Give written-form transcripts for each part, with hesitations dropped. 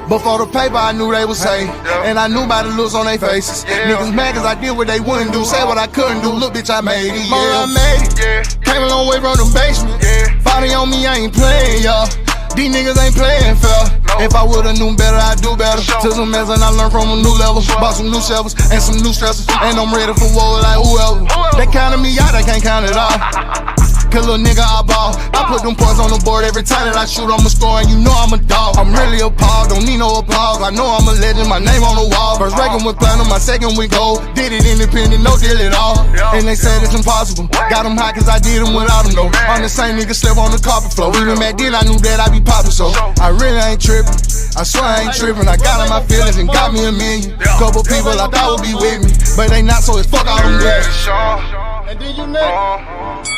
But for the paper, I knew they would say, and I knew by the looks on their faces. Niggas mad cause I did what they wouldn't do, say what I couldn't do. Look, bitch, I made it, I made it. Came a long way from the basement. Body on me, I ain't playing, y'all. These niggas ain't playing fair. If I would've known better, I'd do better. Took some mess and I learned from a new level. Bought some new shovels and some new stressors, and I'm ready for war like whoever. They counted me out, I can't count it all. Cause little nigga, I ball. I put them points on the board every time that I shoot, I'ma score, and you know I'm a dog. I'm really appalled, don't need no applause. I know I'm a legend, my name on the wall. First record with platinum, my second with gold. Did it independent, no deal at all. And they said it's impossible. Got them high cause I did them without them though. I'm the same nigga, slept on the carpet floor. Even back then I knew that I'd be poppin', so I really ain't trippin'. I swear I ain't trippin'. I got in my feelings and got me a million. Couple people I thought would be with me, but they not, so it's fuck all them niggas. And then you next.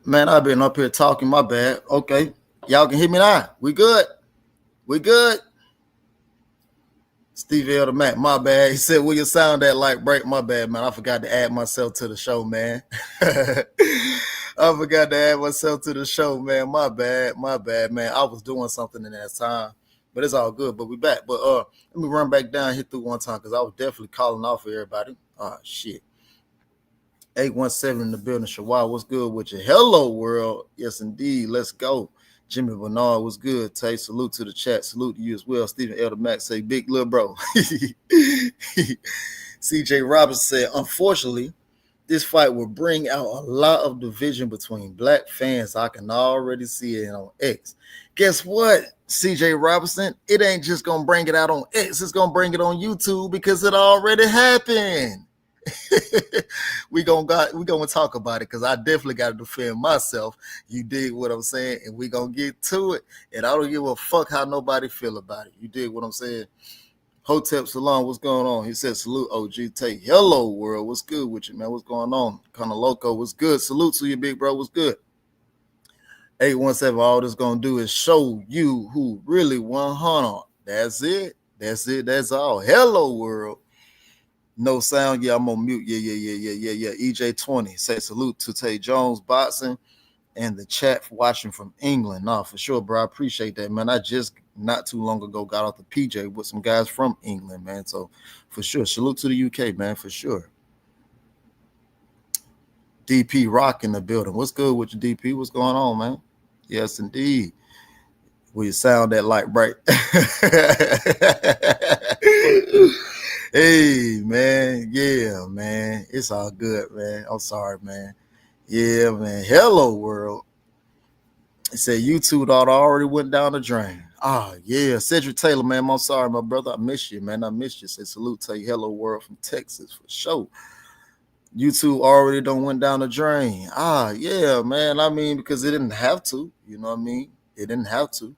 Man, I've been up here talking, my bad. Okay. Y'all can hear me now. We good. We good. Steve L. the Mac, my bad. He said, will you sound that like break? My bad, man. I forgot to add myself to the show, man. I forgot to add myself to the show, man. My bad, man. I was doing something in that time, but it's all good. But we back. But let me run back down here through one time because I was definitely calling off for everybody. Oh, shit. 817 in the building. Shawai, what's good with you? Hello, world. Yes, indeed. Let's go. Jimmy Bernard, what's good? Tay, salute to the chat. Salute to you as well. Stephen Elder Max say, big little bro. CJ Robinson said, unfortunately, this fight will bring out a lot of division between black fans. I can already see it on X. Guess what, CJ Robinson? It ain't just going to bring it out on X. It's going to bring it on YouTube because it already happened. we gonna talk about it because I definitely got to defend myself. You dig what I'm saying? And we gonna get to it. And I don't give a fuck how nobody feel about it. You dig what I'm saying? Hotep Salon, what's going on? He said, salute OG Tate. Hello, world. What's good with you, man? What's going on? Kind of loco. What's good? Salute to you, big bro. What's good? 817, all this gonna do is show you who really 100. That's it. That's it. That's all. Hello, world. No sound. Yeah, I'm on mute. Yeah. EJ20 say salute to Tay Jones Boxing and the chat watching from England. Nah, for sure, bro. I appreciate that, man. I just not too long ago got off the PJ with some guys from England, man. So for sure, salute to the UK, man, for sure. DP Rock in the building. What's good with you, DP? What's going on, man? Yes, indeed. Will you sound that light bright? Hey, man. Yeah, man. It's all good, man. I'm sorry, man. Yeah, man. Hello, world. It said YouTube daughter already went down the drain. Ah, yeah. Cedric Taylor, man. I'm sorry, my brother. I miss you, man. I miss you. Say salute to you. Hello, world from Texas for sure. YouTube already done went down the drain. Ah, yeah, man. I mean, because it didn't have to. You know what I mean? It didn't have to.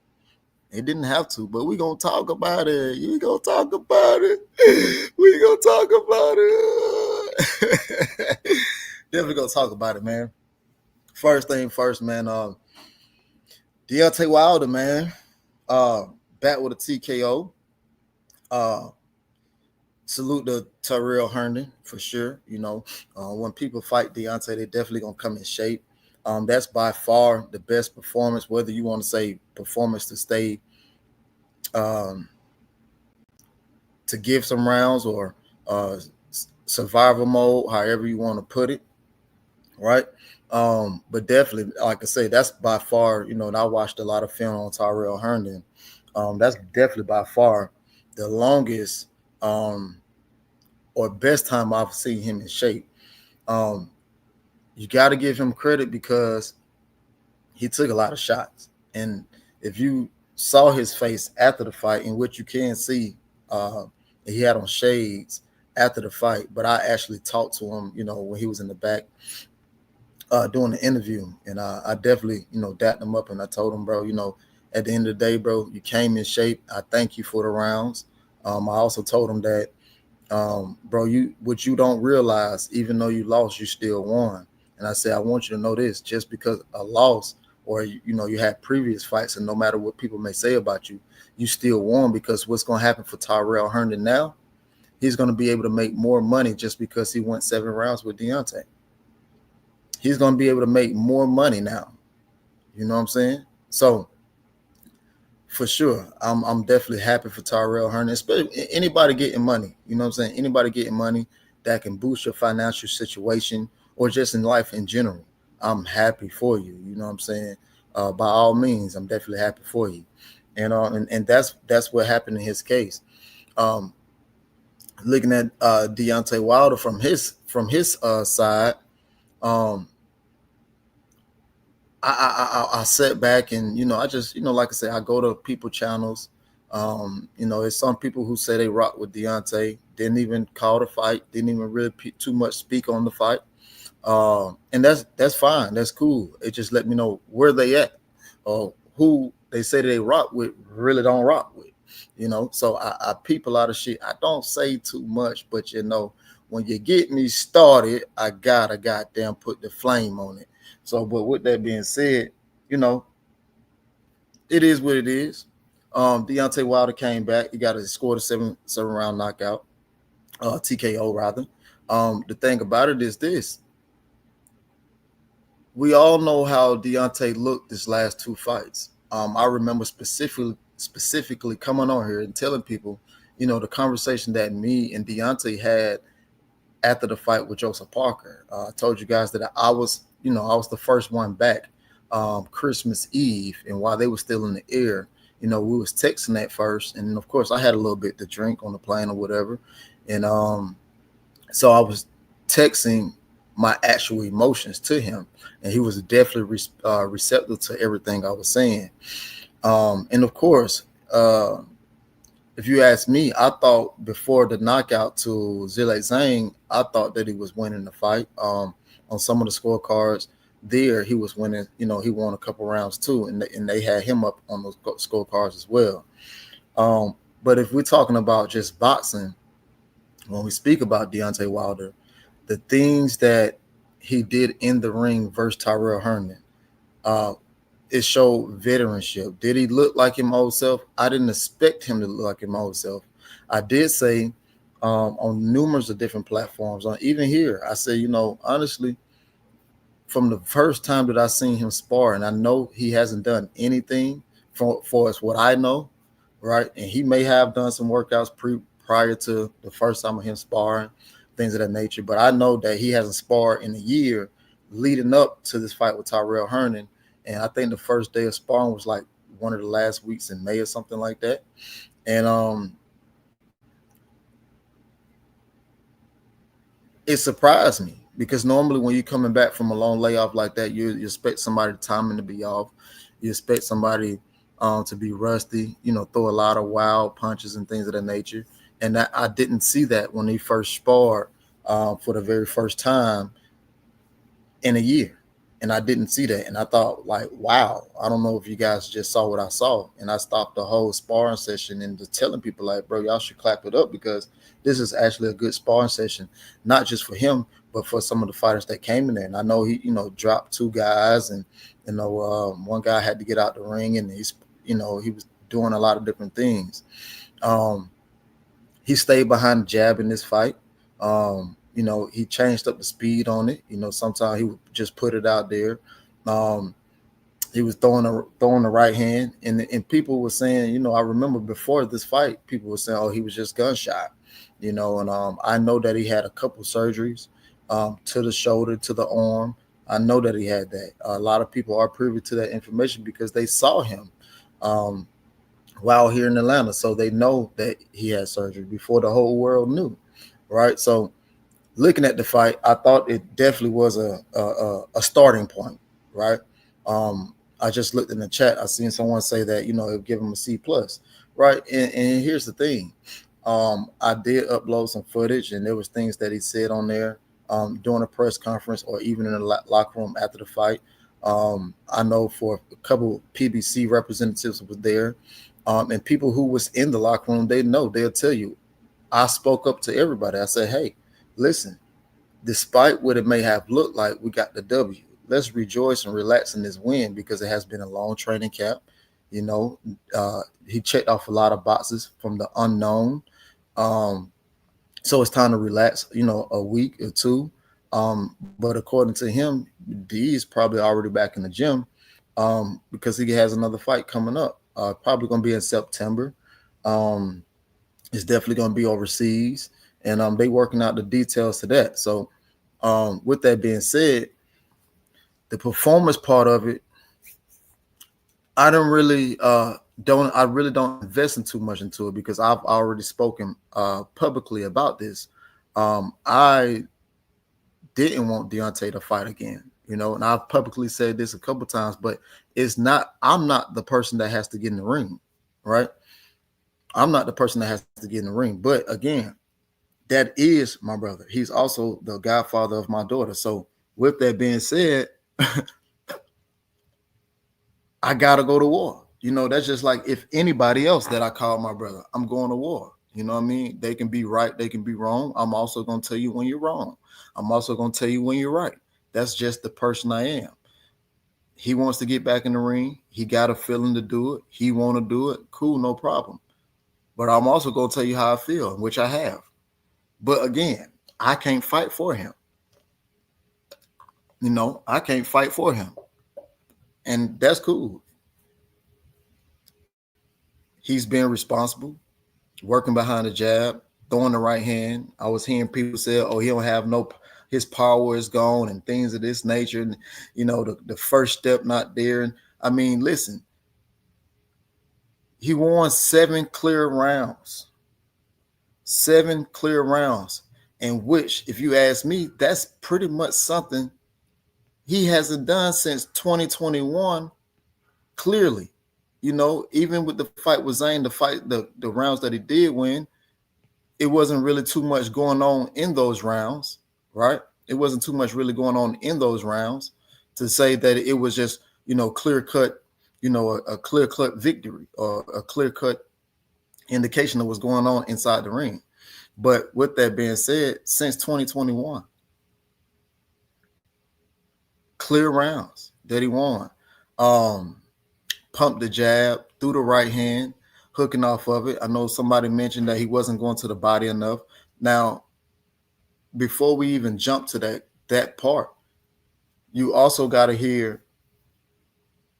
It didn't have to, but we gonna talk about it. You gonna talk about it. We gonna talk about it. Definitely gonna talk about it, man. First thing first, man. Deontay Wilder, man. Back with a TKO. Salute to Tyrell Herndon for sure. You know, when people fight Deontay, they definitely gonna come in shape. That's by far the best performance, whether you want to say performance to stay to give some rounds or survival mode, however you want to put it, right? But definitely, like I say, that's by far, you know, and I watched a lot of film on Tyrell Herndon. That's definitely by far the longest or best time I've seen him in shape. You got to give him credit because he took a lot of shots. And if you saw his face after the fight, in which you can see he had on shades after the fight, but I actually talked to him, you know, when he was in the back doing the interview. And I definitely, you know, dapped him up and I told him, bro, you know, at the end of the day, bro, you came in shape. I thank you for the rounds. I also told him that, bro, what you don't realize, even though you lost, you still won. And I said, I want you to know this, just because a loss or, you know, you had previous fights and no matter what people may say about you, you still won, because what's going to happen for Tyrell Herndon now, he's going to be able to make more money just because he went 7 rounds with Deontay. He's going to be able to make more money now. You know what I'm saying? So for sure, I'm definitely happy for Tyrell Herndon, especially anybody getting money. You know what I'm saying? Anybody getting money that can boost your financial situation or just in life in general. I'm happy for you. You know what I'm saying? By all means, I'm definitely happy for you. And that's what happened in his case. Looking at Deontay Wilder from his side, I sat back and, you know, I just, you know, like I said, I go to people channels. You know, there's some people who say they rock with Deontay, didn't even call the fight, didn't even really too much speak on the fight. And that's fine. That's cool. It just let me know where they at, or who they say they rock with really don't rock with, you know. So I peep a lot of shit. I don't say too much, but you know, when you get me started, I gotta goddamn put the flame on it. So, but with that being said, you know, it is what it is. Deontay Wilder came back. He got a score to seven round knockout, TKO rather. The thing about it is this. We all know how Deontay looked this last 2 fights. I remember specifically coming on here and telling people, you know, the conversation that me and Deontay had after the fight with Joseph Parker. I told you guys that I was the first one back Christmas Eve, and while they were still in the air, you know, we was texting at first, and of course I had a little bit to drink on the plane or whatever, and so I was texting my actual emotions to him, and he was definitely receptive to everything I was saying. And of course, if you ask me, I thought before the knockout to Zhilei Zhang, I thought that he was winning the fight. On some of the scorecards there, he was winning. You know, he won a couple rounds too, and they had him up on those scorecards as well. But if we're talking about just boxing, when we speak about Deontay Wilder, the things that he did in the ring versus Tyrell Herndon, it showed veteranship. Did he look like his old self? I didn't expect him to look like his old self, I did say on numerous of different platforms, on even here, I said, honestly, from the first time that I seen him spar, and I know he hasn't done anything for us, what I know, right? And he may have done some workouts prior to the first time of him sparring, things of that nature. But I know that he hasn't sparred in a year leading up to this fight with Tyrell Herndon. And I think the first day of sparring was like one of the last weeks in May or something like that. And it surprised me because normally when you're coming back from a long layoff like that, you expect somebody timing to be off. You expect somebody to be rusty, throw a lot of wild punches and things of that nature. And that, I didn't see that when he first sparred for the very first time in a year. And I didn't see that. And I thought, like, wow, I don't know if you guys just saw what I saw. And I stopped the whole sparring session and just telling people, like, bro, y'all should clap it up because this is actually a good sparring session, not just for him, but for some of the fighters that came in there. And I know he, dropped two guys, and one guy had to get out the ring, and he's, he was doing a lot of different things. He stayed behind the jab in this fight. He changed up the speed on it. Sometimes he would just put it out there. He was throwing the right hand, and people were saying, I remember before this fight, people were saying, oh, he was just gunshot, and I know that he had a couple surgeries to the shoulder, to the arm. I know that he had that. A lot of people are privy to that information because they saw him while here in Atlanta, so they know that he had surgery before the whole world knew, right? So looking at the fight, I thought it definitely was a starting point, right? I just looked in the chat. I seen someone say that, it'll give him a C+, right? And here's the thing. I did upload some footage, and there was things that he said on there during a press conference or even in the locker room after the fight. I know for a couple PBC representatives was there, and people who was in the locker room, they'll tell you, I spoke up to everybody. I said, hey, listen, despite what it may have looked like, we got the W. Let's rejoice and relax in this win because it has been a long training camp. He checked off a lot of boxes from the unknown. So it's time to relax, a week or two. But according to him, D is probably already back in the gym because he has another fight coming up. Probably going to be in September. It's definitely going to be overseas. And they working out the details to that. So with that being said, the performance part of it, I really don't invest in too much into it because I've already spoken publicly about this. I didn't want Deontay to fight again, and I've publicly said this a couple times, but I'm not the person that has to get in the ring, right? I'm not the person that has to get in the ring. But again, that is my brother. He's also the godfather of my daughter. So with that being said, I gotta go to war. That's just like if anybody else that I call my brother, I'm going to war. You know what I mean? They can be right, they can be wrong. I'm also gonna tell you when you're wrong. I'm also gonna tell you when you're right. That's just the person I am. He wants to get back in the ring. He got a feeling to do it. He want to do it. Cool, no problem. But I'm also gonna tell you how I feel, which I have. But again, I can't fight for him. I can't fight for him. And that's cool. He's being responsible, working behind the jab, throwing the right hand. I was hearing people say, oh, he don't have his power is gone and things of this nature. And, the first step not there. And I mean, listen, he won 7 clear rounds. 7 clear rounds. In which, if you ask me, that's pretty much something he hasn't done since 2021, clearly. Even with the fight with Zane, the rounds that he did win, it wasn't really too much going on in those rounds, right? It wasn't too much really going on in those rounds to say that it was just, clear cut, a clear cut victory or a clear cut indication of what's going on inside the ring. But with that being said, since 2021, clear rounds that he won. Pumped the jab, threw the right hand, hooking off of it. I know somebody mentioned that he wasn't going to the body enough. Now, before we even jump to that part, you also got to hear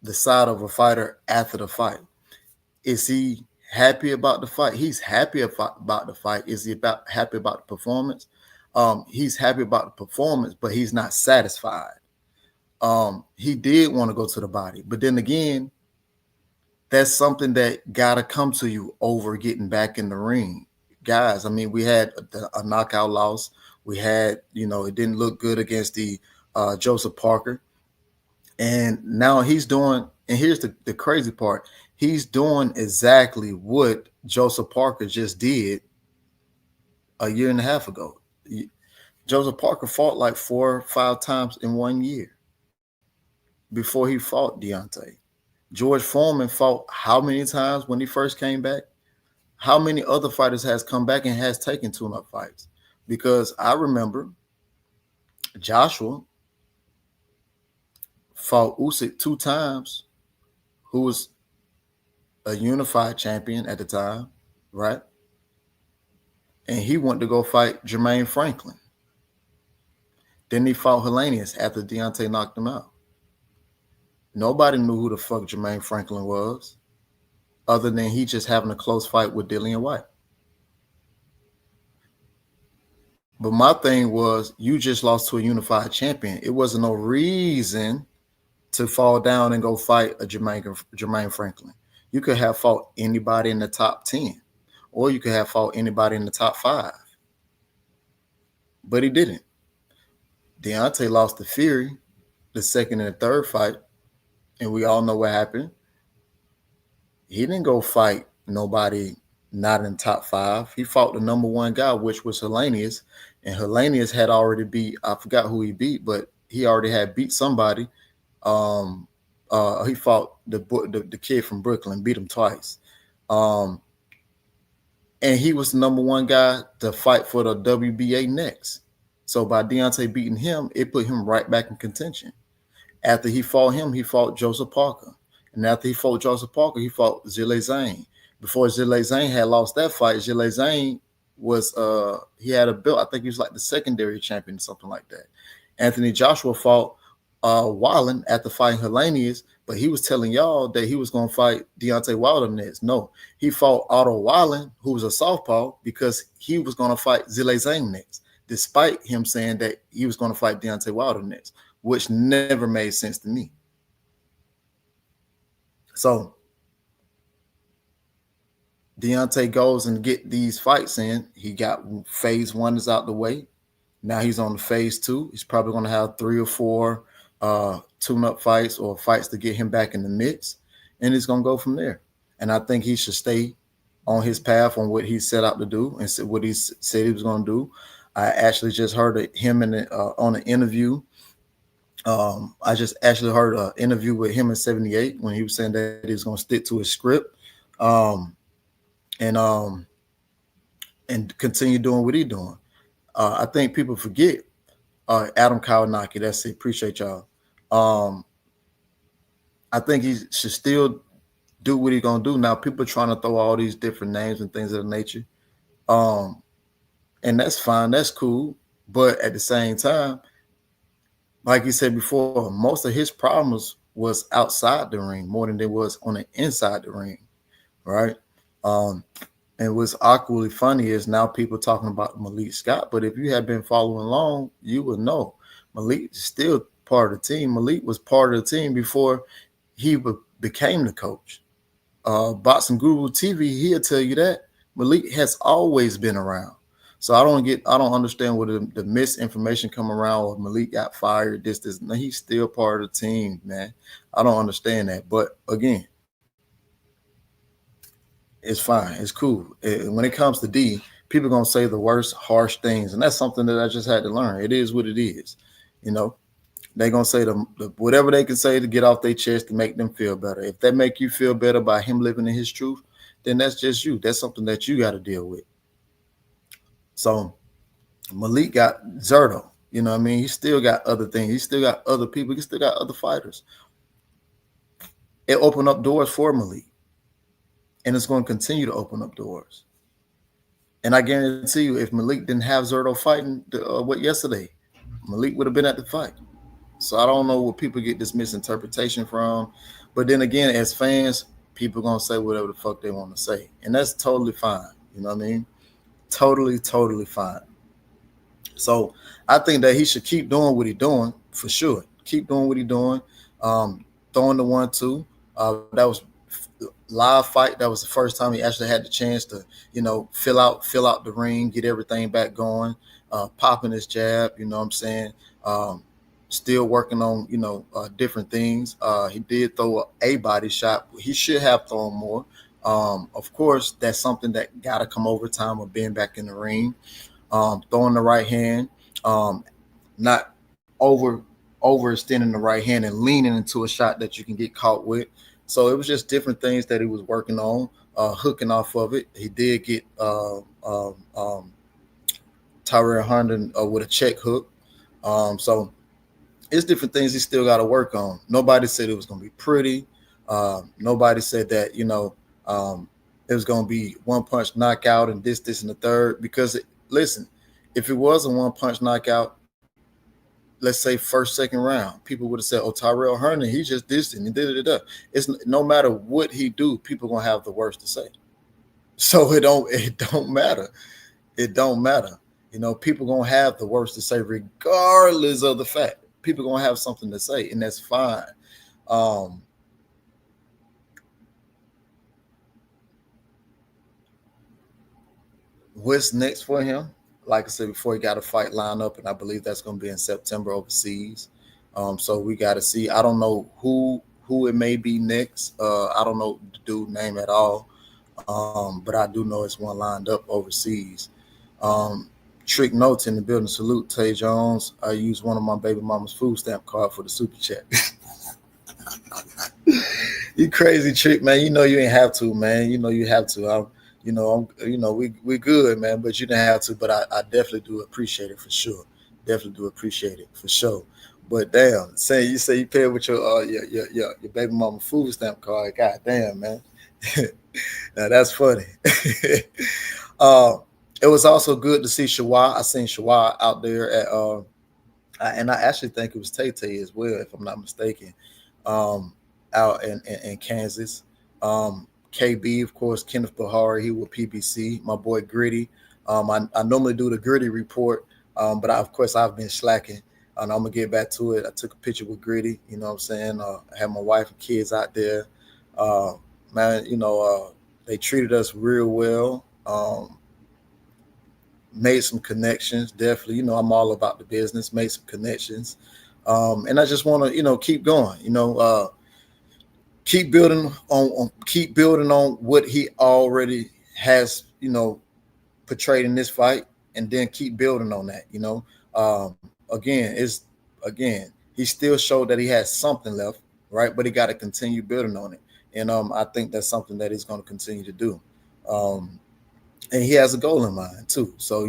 the side of a fighter after the fight. Is he happy about the fight? He's happy about the fight. Is he happy about the performance? He's happy about the performance, but he's not satisfied. He did want to go to the body, but then again, that's something that gotta come to you over getting back in the ring, guys. I mean, we had a knockout loss. We had, it didn't look good against the Joseph Parker, and now he's doing. And here's the crazy part: he's doing exactly what Joseph Parker just did a year and a half ago. Joseph Parker fought like 4 or 5 times in 1 year before he fought Deontay. George Foreman fought how many times when he first came back? How many other fighters has come back and has taken tune-up fights? Because I remember Joshua fought Usyk 2 times, who was a unified champion at the time, right? And he went to go fight Jermaine Franklin. Then he fought Helenius after Deontay knocked him out. Nobody knew who the fuck Jermaine Franklin was, other than he just having a close fight with Dillian White. But my thing was, you just lost to a unified champion. It wasn't no reason to fall down and go fight a Jermaine Franklin. You could have fought anybody in the top 10, or you could have fought anybody in the top 5. But he didn't. Deontay lost to Fury, the second and the third fight, and we all know what happened. He didn't go fight nobody not in top 5. He fought the number 1 guy, which was Helenius, and Helenius had already beat, I forgot who he beat, but he already had beat somebody. He fought the kid from Brooklyn, beat him twice. And he was the number 1 guy to fight for the WBA next. So by Deontay beating him, it put him right back in contention. After he fought him, he fought Joseph Parker. And after he fought Joseph Parker, he fought Zhilei Zhang. Before Zhilei Zhang had lost that fight, Zhilei Zhang was, he had a belt. I think he was like the secondary champion, something like that. Anthony Joshua fought Wallen after fighting Helenius, but he was telling y'all that he was going to fight Deontay Wilder next. No, he fought Otto Wallen, who was a southpaw, because he was going to fight Zhilei Zhang next, despite him saying that he was going to fight Deontay Wilder next, which never made sense to me. So Deontay goes and get these fights in. He got phase 1 is out the way. Now he's on the phase 2. He's probably going to have 3 or 4 tune-up fights or fights to get him back in the mix, and he's going to go from there. And I think he should stay on his path on what he set out to do and what he said he was going to do. I actually just heard him on an interview. I just actually heard an interview with him in 78 when he was saying that he was going to stick to his script and continue doing what he's doing. I think people forget Adam Kawanaki. That's it. Appreciate y'all. I think he should still do what he's going to do. Now, people are trying to throw all these different names and things of that nature. And that's fine. That's cool. But at the same time, like you said before, most of his problems was outside the ring more than it was on the inside the ring, right? And what's awkwardly funny is now people talking about Malik Scott, but if you had been following along, you would know Malik is still part of the team. Malik was part of the team before he became the coach. Boxing Guru TV, he'll tell you that Malik has always been around. So I don't understand where the misinformation come around or Malik got fired, this. No, he's still part of the team, man. I don't understand that. But again, it's fine. It's cool. When it comes to D, people are going to say the worst, harsh things. And that's something that I just had to learn. It is what it is. They're going to say whatever they can say to get off their chest to make them feel better. If that make you feel better by him living in his truth, then that's just you. That's something that you got to deal with. So Malik got Zerto. You know what I mean? He still got other things. He still got other people. He still got other fighters. It opened up doors for Malik. and it's going to continue to open up doors. And I guarantee you, if Malik didn't have Zerto fighting yesterday, Malik would have been at the fight. So I don't know what people get this misinterpretation from. But then again, as fans, people are going to say whatever the fuck they want to say. And that's totally fine. You know what I mean? Totally, totally fine. So I think that he should keep doing what he's doing for sure. Keep doing what he's doing. Throwing the 1-2. That was live fight. That was the first time he actually had the chance to, fill out the ring, get everything back going, popping his jab. You know what I'm saying? Still working on, different things. He did throw a body shot. He should have thrown more. Of course, that's something that got to come over time of being back in the ring. Throwing the right hand, not overextending the right hand and leaning into a shot that you can get caught with. So it was just different things that he was working on, hooking off of it. He did get Tyrell Herndon with a check hook. So it's different things he still got to work on. Nobody said it was going to be pretty. Nobody said that, it was going to be one punch knockout and this, and the third. Because, listen, if it was a one punch knockout, let's say first, second round, people would have said, oh, Tyrell Herndon, he just this and he did it. It's no matter what he do, people going to have the worst to say. So it don't matter. It don't matter. People going to have the worst to say regardless of the fact. People going to have something to say, and that's fine. What's next for him? Like I said before, he got a fight lined up, and I believe that's going to be in September overseas. So we got to see. I don't know who it may be next. I don't know the dude's name at all, but I do know it's one lined up overseas. Trick Notes in the building. Salute, Tay Jones. I used one of my baby mama's food stamp card for the super chat. You crazy, Trick, man. You ain't have to, man. You have to. We good, man, but you didn't have to. But I definitely do appreciate it for sure. Definitely do appreciate it for sure. But damn, you say you paid with your baby mama food stamp card. God damn, man. Now that's funny. It was also good to see Shawa. I seen Shawa out there at and I actually think it was Tay as well, if I'm not mistaken, out in Kansas. KB, of course, Kenneth Bahari, he with PBC. My boy Gritty. I normally do the Gritty report, but I've been slacking, and I'm gonna get back to it. I took a picture with Gritty. You know what I'm saying? I had my wife and kids out there. Man, they treated us real well. Made some connections, definitely. I'm all about the business. Made some connections, and I just want to, keep going. Keep building on what he already has, portrayed in this fight, and then keep building on that. He still showed that he has something left, right? But he got to continue building on it, and I think that's something that he's going to continue to do. And he has a goal in mind too. So,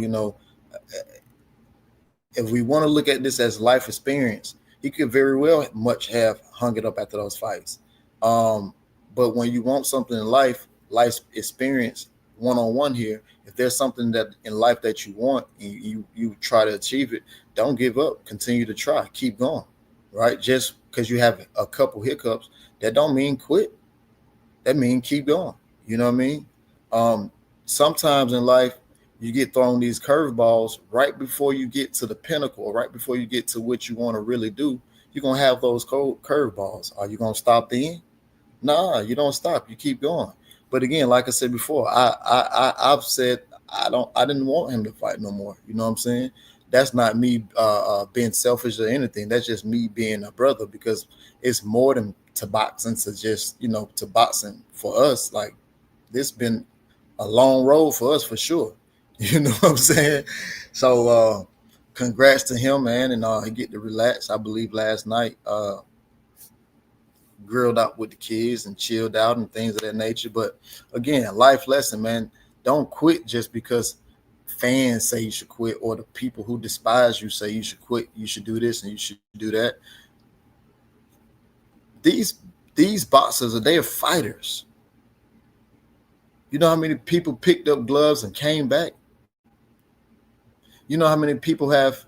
if we want to look at this as life experience, he could very well much have hung it up after those fights. But when you want something in life experience, one-on-one here, if there's something that in life that you want and you try to achieve it, don't give up. Continue to try. Keep going, right? Just because you have a couple hiccups, that don't mean quit. That means keep going. You know what I mean? Sometimes in life, you get thrown these curveballs right before you get to the pinnacle, or right before you get to what you want to really do. You're going to have those curveballs. Are you going to stop then? Nah, you don't stop. You keep going. But again, like I said before, I've said I didn't want him to fight no more. You know what I'm saying? That's not me being selfish or anything. That's just me being a brother, because it's more than to boxing, to just, to boxing for us. Like, this been a long road for us for sure. You know what I'm saying? So congrats to him, man. And he get to relax. I believe last night grilled out with the kids and chilled out and things of that nature. But again, life lesson, man. Don't quit just because fans say you should quit, or the people who despise you say you should quit, you should do this and you should do that. These boxers, they are fighters. You know how many people picked up gloves and came back? You know how many people have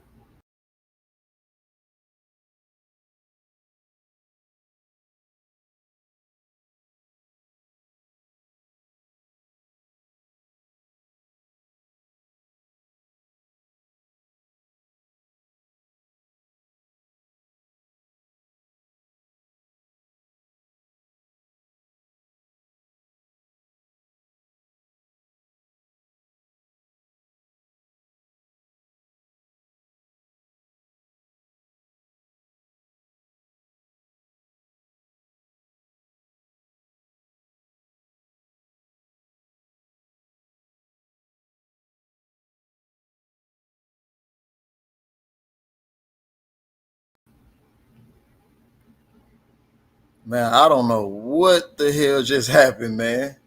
man, I don't know what the hell just happened, man.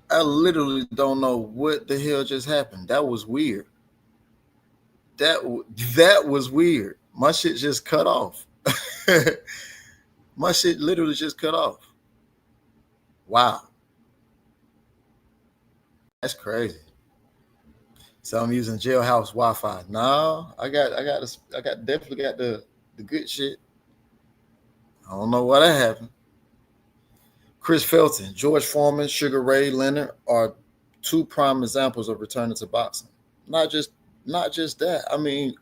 I literally don't know what the hell just happened. That was weird. That that was weird. My shit just cut off. My shit literally just cut off. Wow, that's crazy. So I'm using jailhouse Wi-Fi. No, I got definitely got the good shit. I don't know why that happened. Chris Felton, George Foreman, Sugar Ray Leonard are two prime examples of returning to boxing. Not just that. I mean,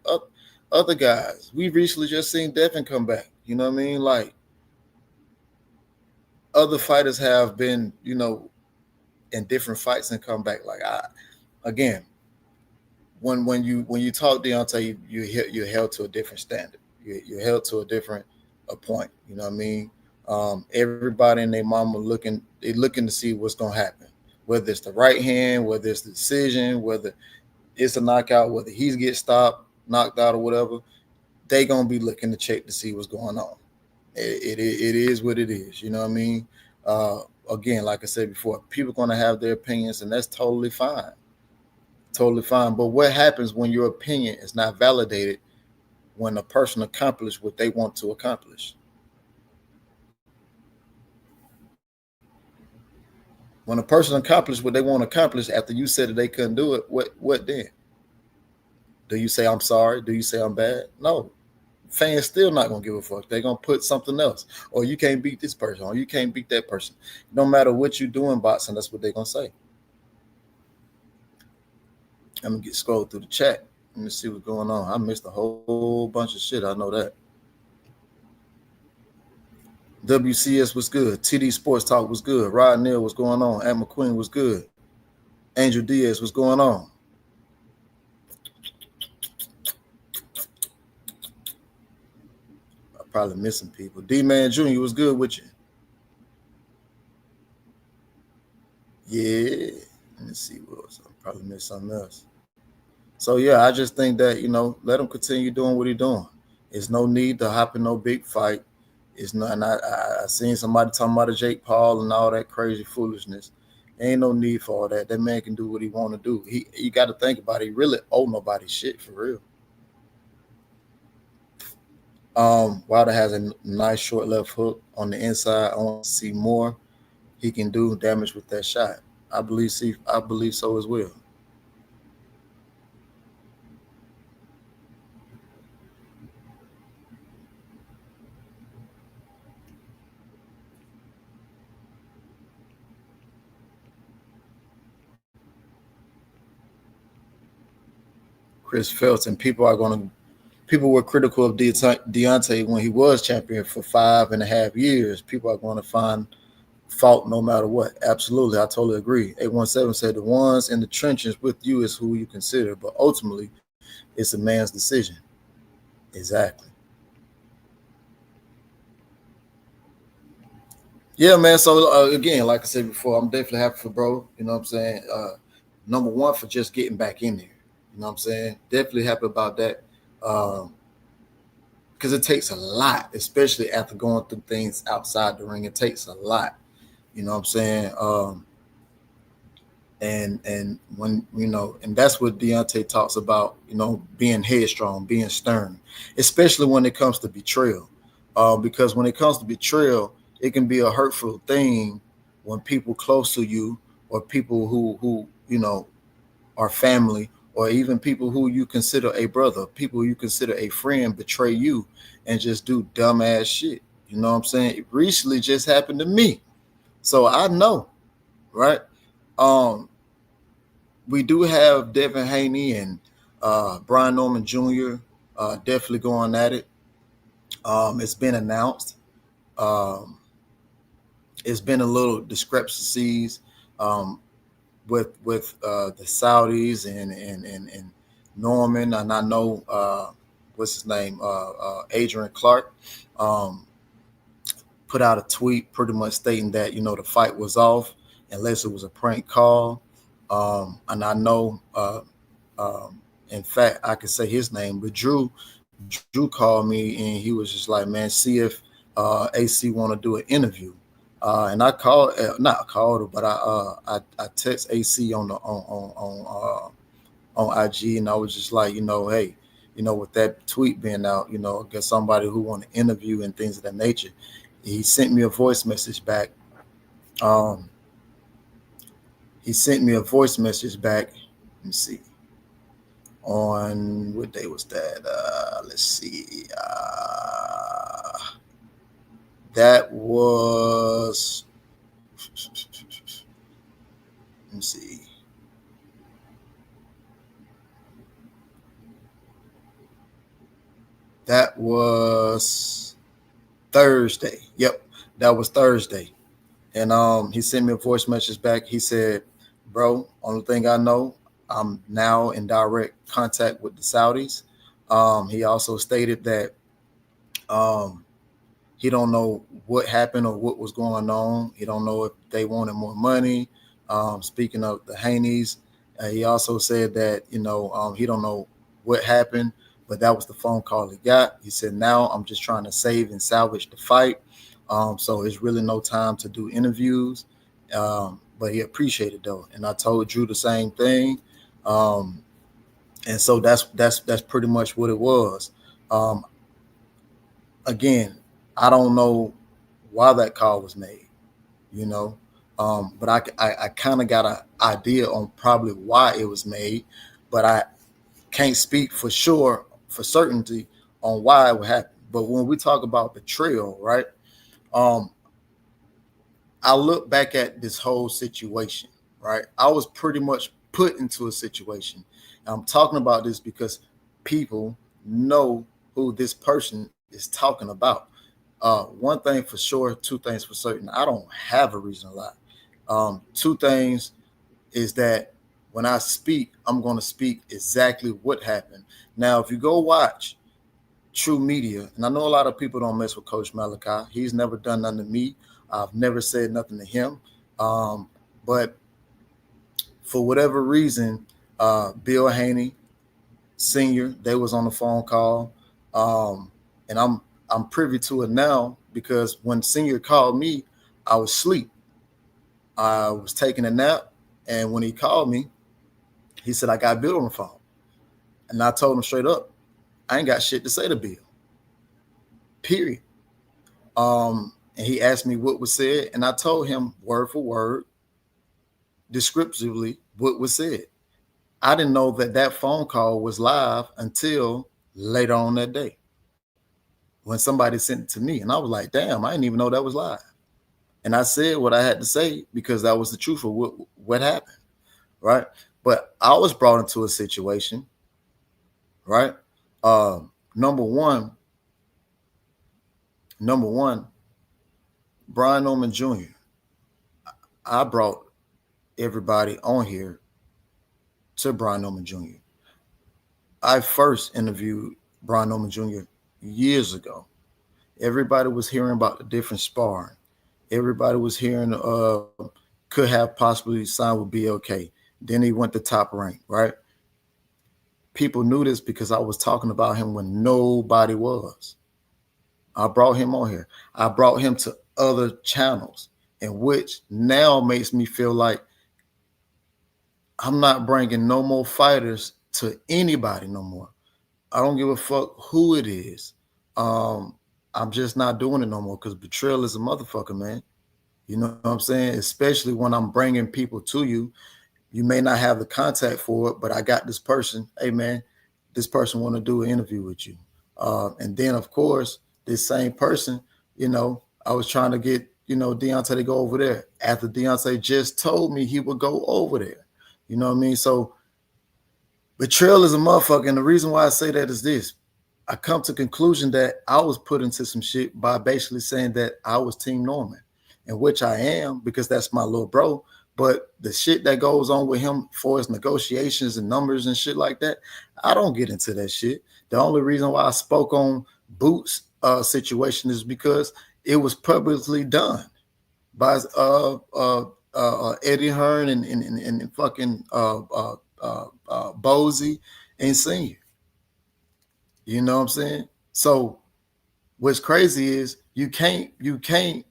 other guys. We recently just seen Devin come back. You know what I mean? Like other fighters have been, in different fights and come back. Like again, when you talk Deontay, you're held to a different standard. You're held to a different point. You know what I mean? Everybody and their mama looking to see what's gonna happen, whether it's the right hand, whether it's the decision, whether it's a knockout, whether he gets stopped, knocked out, or whatever. They gonna be looking to check to see what's going on. It is what it is. You know what I mean? Again, like I said before, people gonna have their opinions, and that's totally fine. Totally fine. But what happens when your opinion is not validated when a person accomplishes what they want to accomplish? When a person accomplishes what they want to accomplish after you said that they couldn't do it, what then? Do you say I'm sorry? Do you say I'm bad? No. Fans still not gonna give a fuck. They're gonna put something else. Or you can't beat this person, or you can't beat that person. No matter what you do in boxing, that's what they're gonna say. I'm gonna scroll through the chat. Let me see what's going on. I missed a whole bunch of shit. I know that. WCS was good. TD Sports Talk was good. Rod Neal was going on. At McQueen was good. Angel Diaz was going on. I'm probably missing people. D-Man Jr. was good with you. Yeah. Let me see what else. I probably missed something else. So yeah, I just think that, let him continue doing what he's doing. There's no need to hop in no big fight. It's not. And I seen somebody talking about a Jake Paul and all that crazy foolishness. Ain't no need for all that. That man can do what he want to do. You got to think about it. He really owe nobody shit for real. Wilder has a nice short left hook on the inside. I want to see more. He can do damage with that shot. I believe so as well. Chris Felton. People were critical of Deontay when he was champion for 5.5 years. People are going to find fault no matter what. Absolutely. I totally agree. 817 said the ones in the trenches with you is who you consider, but ultimately it's a man's decision. Exactly. Yeah, man. So again, like I said before, I'm definitely happy for bro. You know what I'm saying? Number one, for just getting back in there. You know what I'm saying? Definitely happy about that. Because it takes a lot, especially after going through things outside the ring. It takes a lot. You know what I'm saying? And when and that's what Deontay talks about, being headstrong, being stern, especially when it comes to betrayal. Because when it comes to betrayal, it can be a hurtful thing when people close to you or people who are family, or even people who you consider a brother, people you consider a friend betray you and just do dumbass shit. You know what I'm saying? It recently just happened to me. So I know, right? Um, we do have Devin Haney and Brian Norman Jr. Definitely going at it. It's been announced. Um, it's been a little discrepancies um, with the Saudis and Norman, and I know what's his name, Adrian Clark, um, put out a tweet pretty much stating that the fight was off unless it was a prank call, and I know, in fact, I could say his name, but Drew called me and he was just like, man, see if AC want to do an interview. And I called, not called her, but I text AC on the on IG, and I was just like, hey, with that tweet being out, get somebody who want to interview and things of that nature. He sent me a voice message back. Um, he sent me a voice message back. Let me see. On what day was that? Let's see. That was. Let me see. That was Thursday. Yep, that was Thursday. And he sent me a voice message back. He said, "Bro, only thing I know, I'm now in direct contact with the Saudis." He also stated that um, he don't know what happened or what was going on. He don't know if they wanted more money. Speaking of the Haneys, he also said that he don't know what happened, but that was the phone call he got. He said, "Now I'm just trying to save and salvage the fight. So it's really no time to do interviews." But he appreciated though, and I told Drew the same thing. Um, and so that's pretty much what it was. Um, Again, I don't know why that call was made, you know, but I kind of got an idea on probably why it was made, but I can't speak for sure, for certainty, on why it would happen. But when we talk about betrayal, right? Um, I look back at this whole situation, right? I was pretty much put into a situation. I'm talking about this because people know who this person is talking about. One thing for sure, two things for certain. I don't have a reason to lie. Two things is that when I speak, I'm going to speak exactly what happened. Now, if you go watch True Media, and I know a lot of people don't mess with Coach Malachi. He's never done nothing to me. I've never said nothing to him. But for whatever reason, Bill Haney Senior, they was on the phone call, and I'm privy to it now because when Senior called me, I was asleep. I was taking a nap, and when he called me, he said I got Bill on the phone, and I told him straight up, I ain't got shit to say to Bill. Period. And he asked me what was said, and I told him word for word, descriptively, what was said. I didn't know that phone call was live until later on that day when somebody sent it to me. And I was like, damn, I didn't even know that was live. And I said what I had to say because that was the truth of what happened, right? But I was brought into a situation, right? Number one, Brian Norman Jr. I brought everybody on here to Brian Norman Jr. I first interviewed Brian Norman Jr. years ago. Everybody was hearing about the different sparring. Everybody was hearing could have possibly signed with BLK. Then he went to Top Rank, right? People knew this because I was talking about him when nobody was. I brought him on here. I brought him to other channels, in which now makes me feel like I'm not bringing no more fighters to anybody no more. I don't give a fuck who it is. I'm just not doing it no more because betrayal is a motherfucker, man. You know what I'm saying? Especially when I'm bringing people to you. You may not have the contact for it, but I got this person. Hey, man, this person want to do an interview with you. And then, of course, this same person, I was trying to get, Deontay to go over there after Deontay just told me he would go over there. You know what I mean? So betrayal is a motherfucker. And the reason why I say that is this. I come to the conclusion that I was put into some shit by basically saying that I was Team Norman, in which I am because that's my little bro. But the shit that goes on with him for his negotiations and numbers and shit like that, I don't get into that shit. The only reason why I spoke on Boots' situation is because it was publicly done by Eddie Hearn and fucking Bozy and Senior. You know what I'm saying? So what's crazy is you can't paint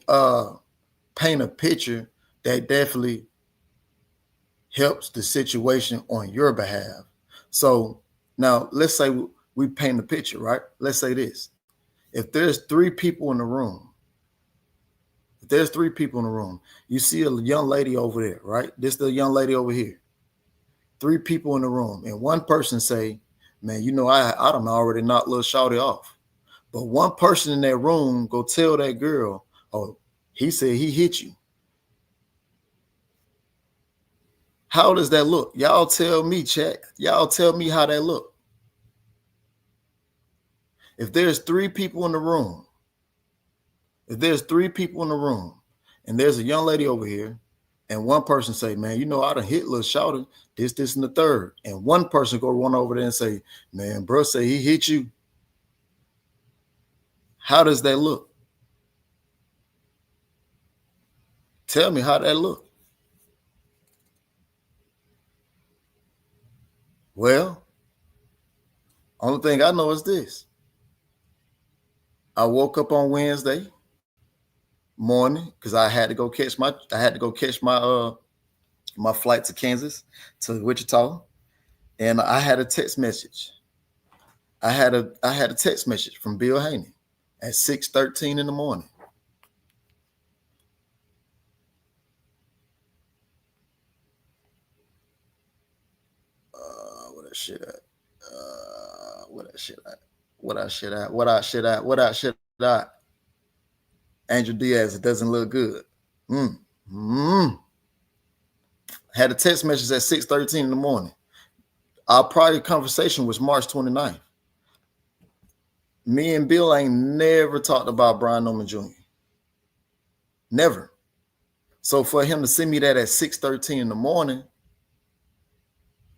a picture that definitely helps the situation on your behalf. So now let's say we paint a picture, right? Let's say this. If there's three people in the room, you see a young lady over there, right? This is the young lady over here. Three people in the room, and one person say, man, I done already knocked little shawty off. But one person in that room go tell that girl, oh, he said he hit you. How does that look? Y'all tell me, chat. Y'all tell me how that look. If there's three people in the room, and there's a young lady over here, and one person say, man, I done hit little shawty, this, and the third. And one person go run over there and say, man, bro say he hit you. How does that look? Tell me how that look. Well, only thing I know is this. I woke up on Wednesday morning because I had to go catch my my flight to Kansas, to Wichita, and I had a text message. I had a text message from Bill Haney at 6:13 in the morning. What shit at? Angel Diaz, it doesn't look good. Had a text message at 6:13 in the morning. Our prior conversation was March 29th. Me and Bill ain't never talked about Brian Norman Jr. Never. So for him to send me that at 6:13 in the morning,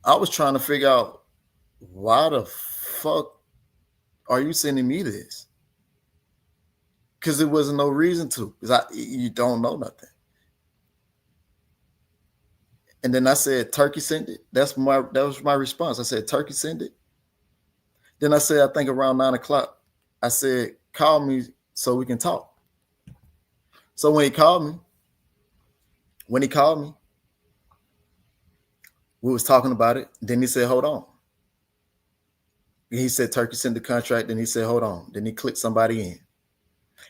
I was trying to figure out, why the fuck are you sending me this? Because there wasn't no reason to. Because you don't know nothing. And then I said, Turkey sent it. That was my response. I said, Turkey sent it. Then I said, I think around 9 o'clock, I said, call me so we can talk. So when he called me, we was talking about it. Then he said, hold on. He said, Turkey sent the contract. Then he said, hold on. Then he clicked somebody in.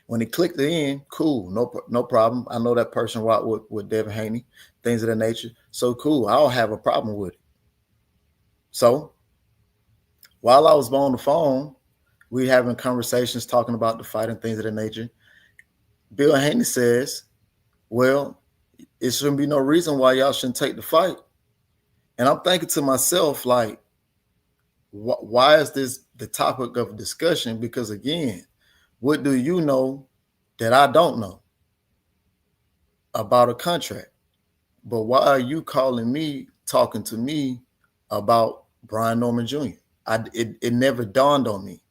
When he clicked it in, cool, no problem. I know that person with Dein Haney, things of that nature. So cool, I don't have a problem with it. So while I was on the phone, we having conversations talking about the fight and things of that nature. Bill Haney says, well, it shouldn't be no reason why y'all shouldn't take the fight. And I'm thinking to myself, like, why is this the topic of discussion? Because again, what do you know that I don't know about a contract? But why are you calling me, talking to me about Brian Norman Jr.? It never dawned on me.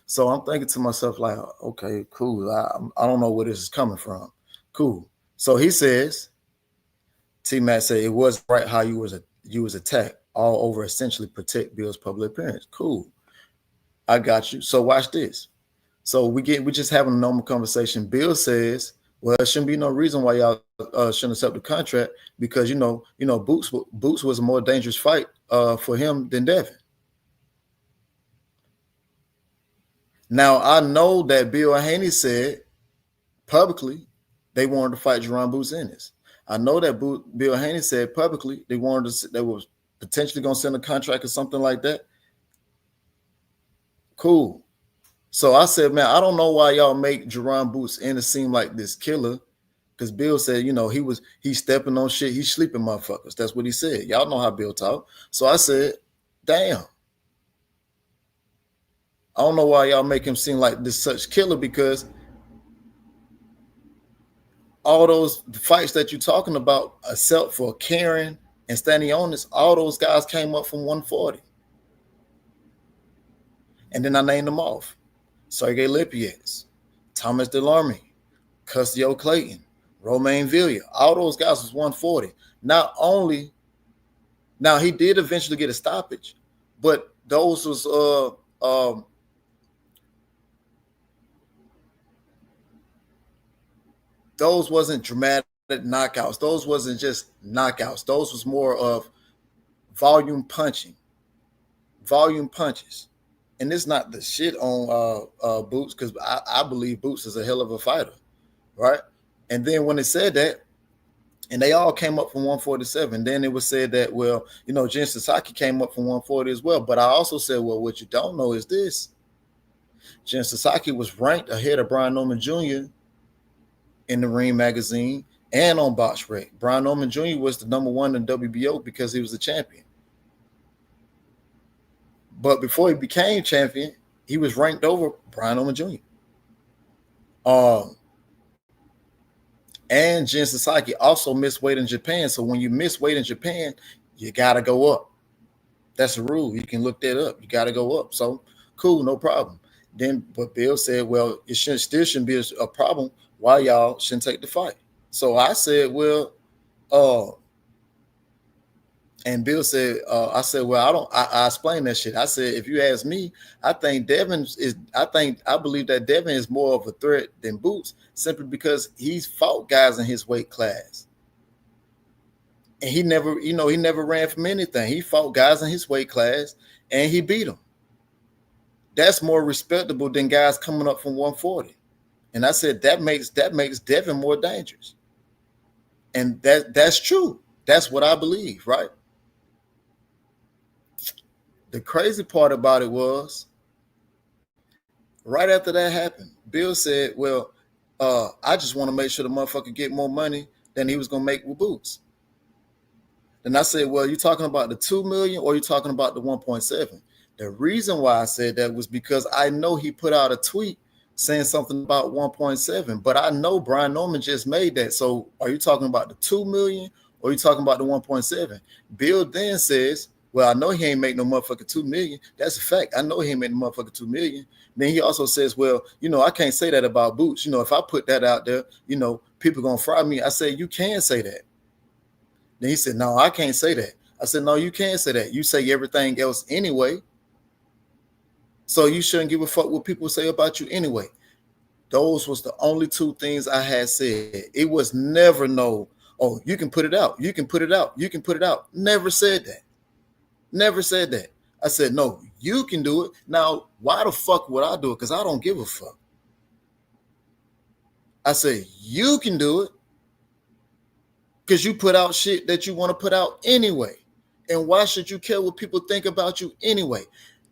So I'm thinking to myself, like, okay, cool. I don't know where this is coming from. Cool. So he says, T-Mac said it was right how you was attacked all over, essentially protect Bill's public appearance. Cool. I got you. So watch this. So we just having a normal conversation. Bill says, well, there shouldn't be no reason why y'all shouldn't accept the contract because Boots was a more dangerous fight for him than Devin. Now I know that Bill Haney said publicly they wanted to fight Jerome Boots Ennis. I know that Bill Haney said publicly they was potentially going to send a contract or something like that. Cool. So I said, man, I don't know why y'all make Jerome Boots Ennis seem like this killer. Because Bill said, he's stepping on shit, he's sleeping motherfuckers. That's what he said. Y'all know how Bill talk. So I said, damn. I don't know why y'all make him seem like this such killer, because all those fights that you're talking about, except for Karen and Stanionis, all those guys came up from 140. And then I named them off. Sergey Lipiex, Thomas Delorme, Custio Clayton, Romain Villa. All those guys was 140. Now he did eventually get a stoppage, but those was those wasn't dramatic knockouts. Those wasn't just knockouts. Those was more of volume punches. And it's not the shit on Boots, because I believe Boots is a hell of a fighter, right? And then when they said that, and they all came up from 147, then it was said that, well, Jen Sasaki came up from 140 as well. But I also said, well, what you don't know is this. Jen Sasaki was ranked ahead of Brian Norman Jr. in the Ring magazine and on BoxRec. Brian Norman Jr. was the number one in WBO because he was the champion. But before he became champion, he was ranked over Brian Norman Jr. And Jen Sasaki also missed weight in Japan. So when you miss weight in Japan, you got to go up. That's a rule. You can look that up. You got to go up. So cool, no problem. Then, but Bill said, well, it still shouldn't be a problem. Why y'all shouldn't take the fight? So I said, well, and Bill said, I said, well, I explained that shit. I said, if you ask me, I believe that Devin is more of a threat than Boots, simply because he's fought guys in his weight class. And he never ran from anything. He fought guys in his weight class and he beat them. That's more respectable than guys coming up from 140. And I said, that makes Devin more dangerous. And that's true. That's what I believe, right? The crazy part about it was, right after that happened, Bill said, well, I just want to make sure the motherfucker get more money than he was going to make with Boots. Then I said, well, you talking about the 2 million or you talking about the 1.7? The reason why I said that was because I know he put out a tweet saying something about 1.7, but I know Brian Norman just made that. So are you talking about the 2 million or are you talking about the 1.7? Bill then says, well, I know he ain't make no motherfucking 2 million. That's a fact. I know he ain't made no motherfucking 2 million. Then he also says, well, I can't say that about Boots. If I put that out there, people gonna fry me. I said, you can say that. Then he said, no, I can't say that. I said, no, you can't say that. You say everything else anyway. So you shouldn't give a fuck what people say about you anyway. Those was the only two things I had said. It was never oh, you can put it out. You can put it out. You can put it out. Never said that. Never said that. I said, no, you can do it. Now, why the fuck would I do it? Because I don't give a fuck. I said, you can do it because you put out shit that you want to put out anyway. And why should you care what people think about you anyway?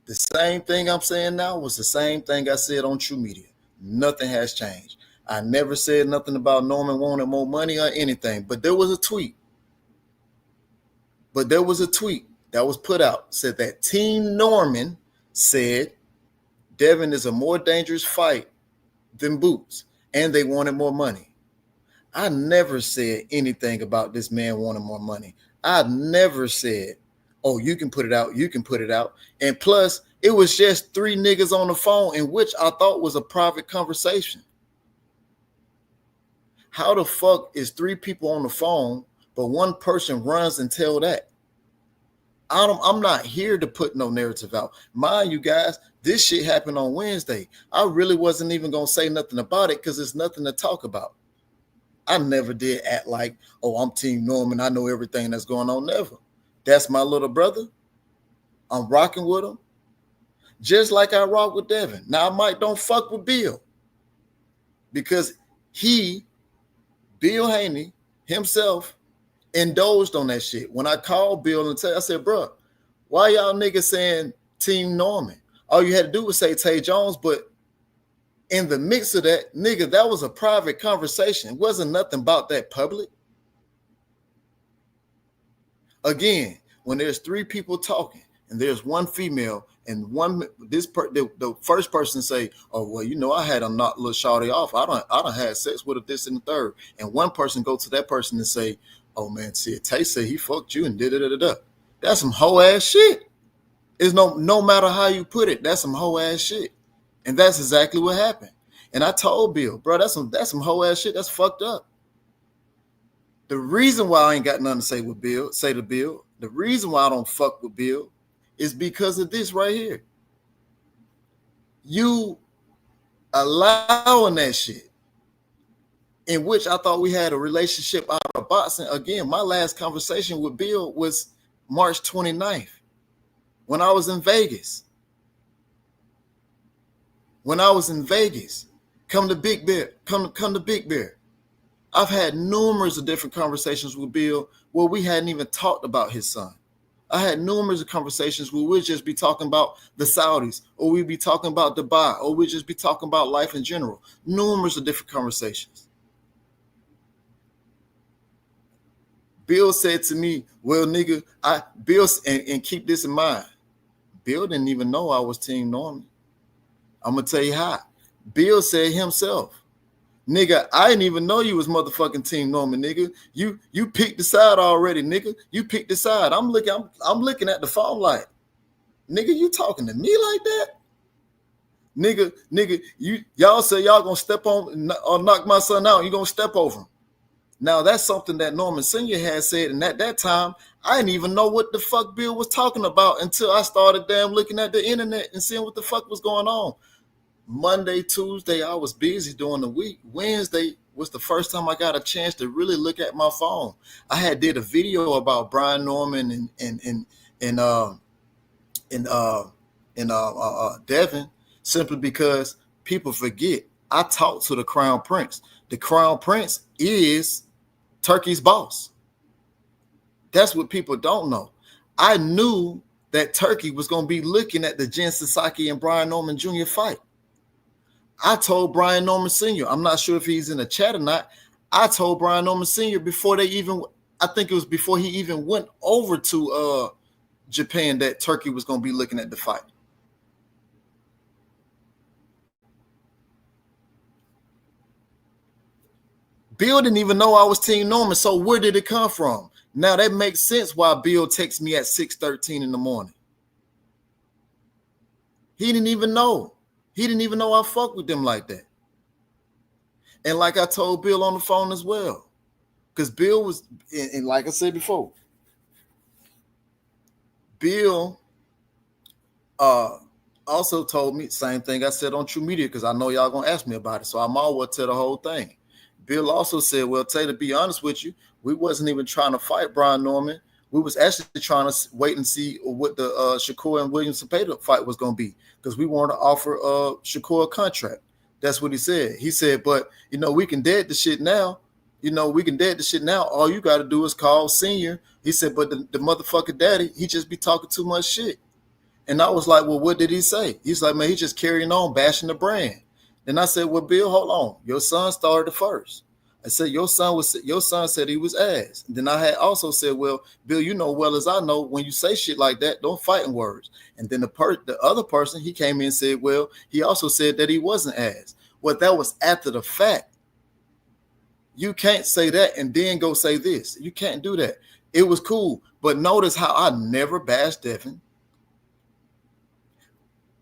The same thing I'm saying now was the same thing I said on True Media. Nothing has changed. I never said nothing about Norman wanting more money or anything, but there was a tweet. That was put out, said that Team Norman said Devin is a more dangerous fight than Boots, and they wanted more money. I never said anything about this man wanting more money. I never said, oh, you can put it out, you can put it out. And plus, it was just 3 niggas on the phone, in which I thought was a private conversation. How the fuck is 3 people on the phone, but one person runs and tell that? I'm not here to put no narrative out. Mind you guys, this shit happened on Wednesday. I really wasn't even going to say nothing about it because there's nothing to talk about. I never did act like, oh, I'm Team Norman. I know everything that's going on. Never. That's my little brother. I'm rocking with him. Just like I rock with Devin. Now I might don't fuck with Bill because Bill Haney himself, indulged on that shit. When I called Bill and I said, bro, why y'all niggas saying Team Norman? All you had to do was say Tay Jones, but in the mix of that, nigga, that was a private conversation. It wasn't nothing about that public. Again, when there's three people talking and there's one female and the first person say, oh, well, you know, I had a not little shawty off. I don't had sex with her, this and the third. And one person go to that person and say, oh man, see, Tay said he fucked you and da-da-da-da-da. That's some hoe ass shit. It's no matter how you put it, that's some hoe ass shit. And that's exactly what happened. And I told Bill, bro, that's some hoe ass shit. That's fucked up. The reason why I ain't got nothing to say to Bill, the reason why I don't fuck with Bill is because of this right here. You allowing that shit, in which I thought we had a relationship out of boxing. Again, my last conversation with Bill was March 29th when I was in Vegas. Come to Big Bear. Come to Big Bear. I've had numerous of different conversations with Bill where we hadn't even talked about his son. I had numerous of conversations where we'd just be talking about the Saudis, or we'd be talking about Dubai, or we'd just be talking about life in general. Numerous of different conversations. Bill said to me, well, nigga, and keep this in mind, Bill didn't even know I was Team Norman. I'm going to tell you how. Bill said himself, nigga, I didn't even know you was motherfucking Team Norman, nigga. You picked the side already, nigga. You picked the side. I'm looking at the phone like, nigga, you talking to me like that? Nigga, y'all say y'all gonna step on or knock my son out. You gonna step over him. Now that's something that Norman Sr. had said, and at that time, I didn't even know what the fuck Bill was talking about until I started looking at the internet and seeing what the fuck was going on. Monday, Tuesday, I was busy during the week. Wednesday was the first time I got a chance to really look at my phone. I had did a video about Brian Norman and Devin, simply because people forget I talked to the Crown Prince. The Crown Prince is Turkey's boss. That's what people don't know. I knew that Turkey was going to be looking at the Jen Sasaki and Brian Norman Jr. fight. I told Brian Norman Sr., I'm not sure if he's in the chat or not. I told Brian Norman Sr. before he even went over to Japan that Turkey was going to be looking at the fight. Bill didn't even know I was Team Norman, so where did it come from? Now that makes sense why Bill texts me at 6:13 in the morning. He didn't even know. He didn't even know I fuck with them like that. And like I told Bill on the phone as well, because Bill was, and like I said before, Bill also told me, same thing I said on True Media, because I know y'all gonna ask me about it, so I'm always tell the whole thing. Bill also said, well, Tay, to be honest with you, we wasn't even trying to fight Brian Norman. We was actually trying to wait and see what the Shakur and William Cepeda fight was going to be, because we wanted to offer Shakur a contract. That's what he said. He said, but, you know, we can dead the shit now. All you got to do is call Senior. He said, but the motherfucker daddy, he just be talking too much shit. And I was like, well, what did he say? He's like, man, he just carrying on, bashing the brand. Then I said, well, Bill, hold on. Your son started first. I said, your son said he was ass. And then I had also said, well, Bill, you know well as I know, when you say shit like that, don't fight in words. And then the other person, he came in and said, well, he also said that he wasn't ass. Well, that was after the fact. You can't say that and then go say this. You can't do that. It was cool. But notice how I never bashed Devin.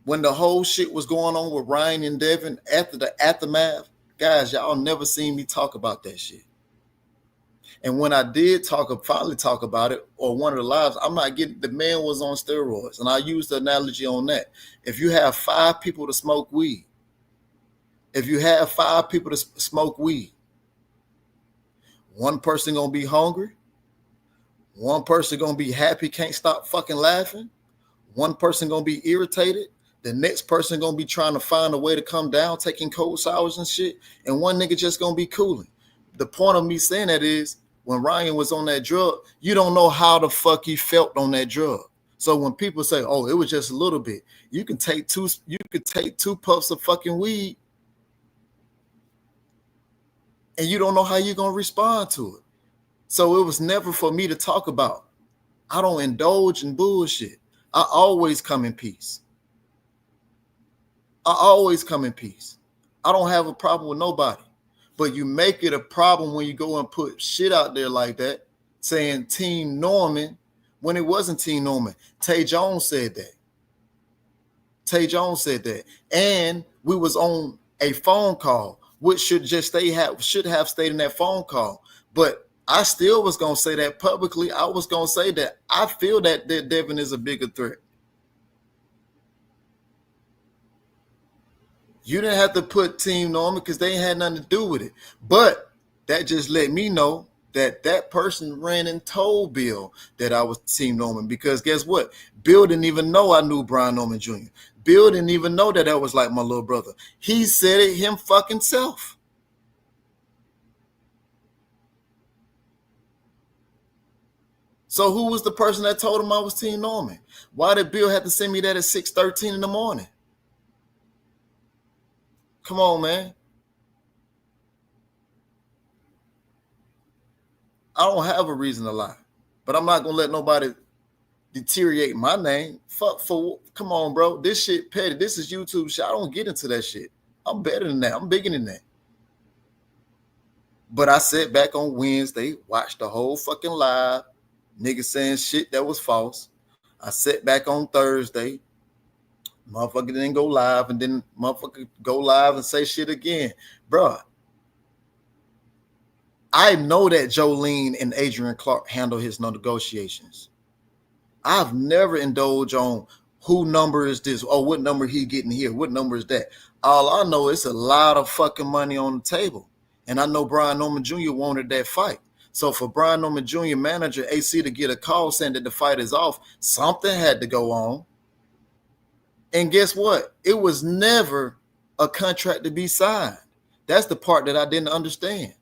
When the whole shit was going on with Ryan and Devin after the aftermath, guys, y'all never seen me talk about that shit. And when I did finally talk about it, or one of the lives, I'm not getting, the man was on steroids. And I used the analogy on that. If you have 5 people to smoke weed, one person gonna be hungry, one person gonna be happy, can't stop fucking laughing, one person gonna be irritated. The next person gonna be trying to find a way to come down, taking cold showers and shit, and one nigga just gonna be cooling. The point of me saying that is, when Ryan was on that drug, you don't know how the fuck he felt on that drug. So when people say, "Oh, it was just a little bit," you could take two puffs of fucking weed, and you don't know how you're gonna respond to it. So it was never for me to talk about. I don't indulge in bullshit. I always come in peace. I always come in peace. I don't have a problem with nobody. But you make it a problem when you go and put shit out there like that, saying Team Norman, when it wasn't Team Norman. Tay Jones said that. Tay Jones said that. And we was on a phone call, which should have stayed in that phone call. But I still was going to say that publicly. I was going to say that I feel that Devin is a bigger threat. You didn't have to put Team Norman because they had nothing to do with it. But that just let me know that that person ran and told Bill that I was Team Norman, because guess what? Bill didn't even know I knew Brian Norman Jr. Bill didn't even know that was like my little brother. He said it him fucking self. So who was the person that told him I was Team Norman? Why did Bill have to send me that at 6:13 in the morning? Come on, man. I don't have a reason to lie, but I'm not going to let nobody deteriorate my name. Come on, bro. This shit petty. This is YouTube shit. I don't get into that shit. I'm better than that. I'm bigger than that. But I sat back on Wednesday, watched the whole fucking live, niggas saying shit that was false. I sat back on Thursday, motherfucker didn't go live, and then motherfucker go live and say shit again. Bruh, I know that Jolene and Adrian Clark handle his negotiations. I've never indulged on who number is this, or what number he getting here, what number is that. All I know is a lot of fucking money on the table. And I know Brian Norman Jr. wanted that fight. So for Brian Norman Jr. manager AC to get a call saying that the fight is off, something had to go on. And guess what? It was never a contract to be signed. That's the part that I didn't understand.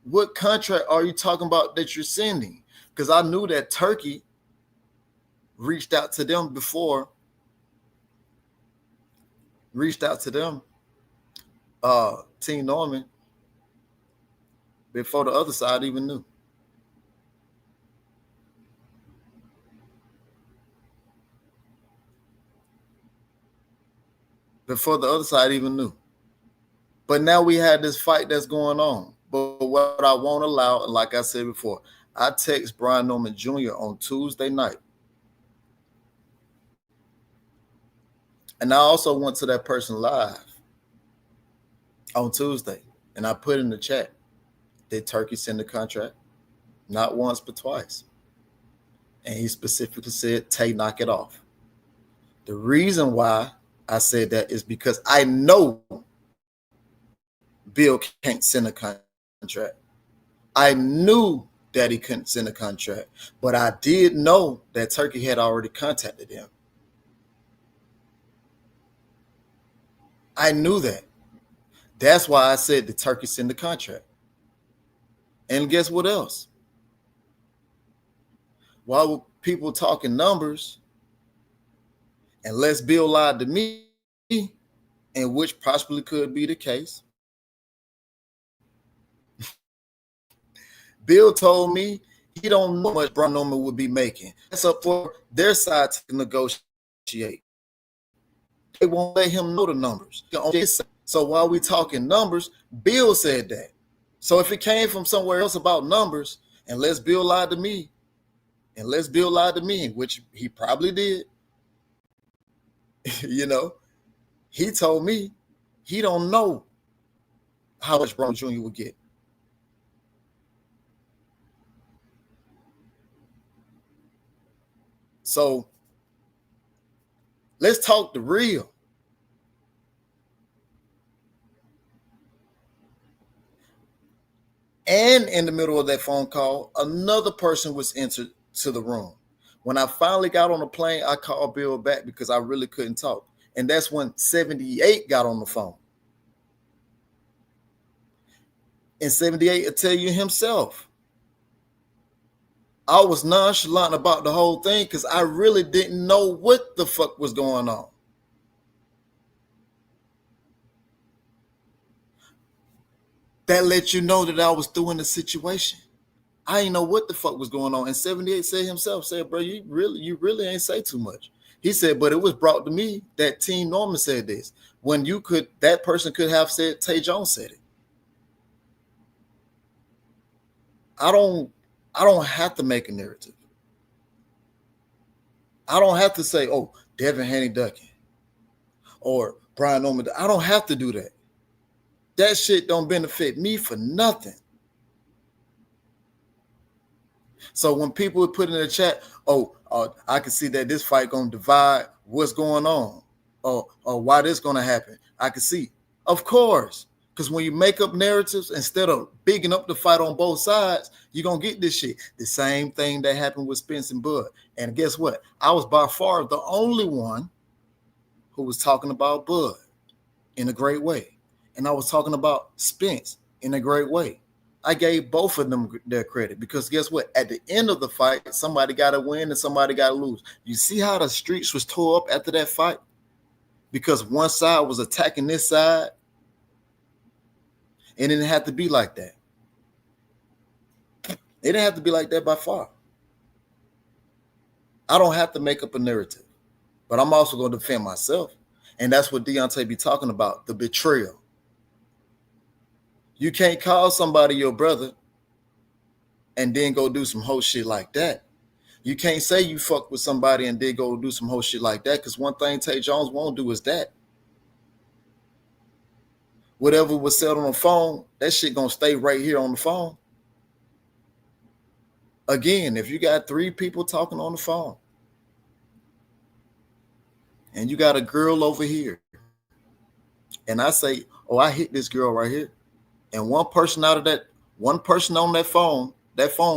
What contract are you talking about that you're sending? Because I knew that Turkey reached out to them, Team Norman, before the other side even knew. Before the other side even knew. But now we had this fight that's going on. But what I won't allow, like I said before, I text Brian Norman Jr. on Tuesday night. And I also went to that person live on Tuesday. And I put in the chat, did Turkey send the contract? Not once, but twice. And he specifically said, Tay, knock it off. The reason why I said that is because I know Bill can't send a contract. I knew that he couldn't send a contract, but I did know that Turkey had already contacted him. I knew that. That's why I said the Turkey send the contract. And guess what else? While people talking numbers, unless Bill lied to me, and which possibly could be the case, Bill told me he don't know how much Brian Norman would be making. That's up for their side to negotiate. They won't let him know the numbers. So while we talking numbers, Bill said that. So if it came from somewhere else about numbers, unless Bill lied to me, which he probably did, he told me he don't know how much Brian Jr. would get. So let's talk the real. And in the middle of that phone call, another person was entered to the room, When I finally got on the plane, I called Bill back because I really couldn't talk. And that's when 78 got on the phone. And 78 will tell you himself. I was nonchalant about the whole thing because I really didn't know what the fuck was going on. That let you know that I was through in the situation. I didn't know what the fuck was going on. And 78 said himself, said, bro, you really ain't say too much. He said, but it was brought to me that Team Norman said this. When you could, that person could have said Tay Jones said it. I don't have to make a narrative. I don't have to say, oh, Dein Haney ducking or Brian Norman. I don't have to do that. That shit don't benefit me for nothing. So when people would put in the chat, I can see that this fight gonna divide. What's going on? Or why this gonna happen? I can see. Of course. Because when you make up narratives, instead of bigging up the fight on both sides, you're going to get this shit. The same thing that happened with Spence and Bud. And guess what? I was by far the only one who was talking about Bud in a great way. And I was talking about Spence in a great way. I gave both of them their credit because guess what? At the end of the fight, somebody got to win and somebody got to lose. You see how the streets was tore up after that fight? Because one side was attacking this side. And it didn't have to be like that. It didn't have to be like that by far. I don't have to make up a narrative, but I'm also going to defend myself. And that's what Deontay be talking about, the betrayal. You can't call somebody your brother and then go do some whole shit like that. You can't say you fuck with somebody and then go do some whole shit like that because one thing Tay Jones won't do is that. Whatever was said on the phone, that shit gonna stay right here on the phone. Again, if you got 3 people talking on the phone and you got a girl over here and I say, oh, I hit this girl right here. And one person on that phone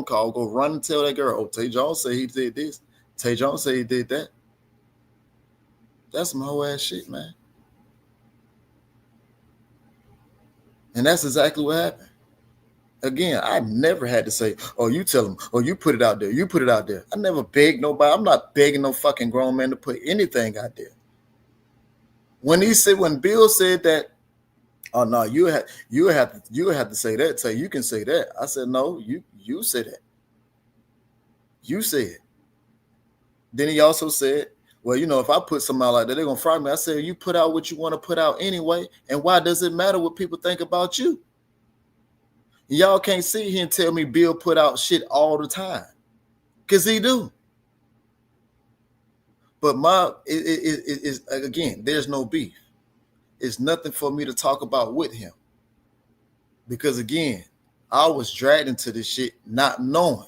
call, go run and tell that girl, oh, Tay Jones said he did this. Tay Jones said he did that. That's some whole ass shit, man. And that's exactly what happened. Again, I never had to say, oh, you tell him, or you put it out there. You put it out there. I never begged nobody. I'm not begging no fucking grown man to put anything out there. When Bill said that, oh no, you have to say that. Say you can say that. I said, no, you said that. You said. Then he also said, well, if I put something out like that, they're gonna fry me. I said, you put out what you want to put out anyway. And why does it matter what people think about you? Y'all can't sit here and tell me Bill put out shit all the time. Cause he do. But again, there's no beef. It's nothing for me to talk about with him. Because again, I was dragged into this shit not knowing.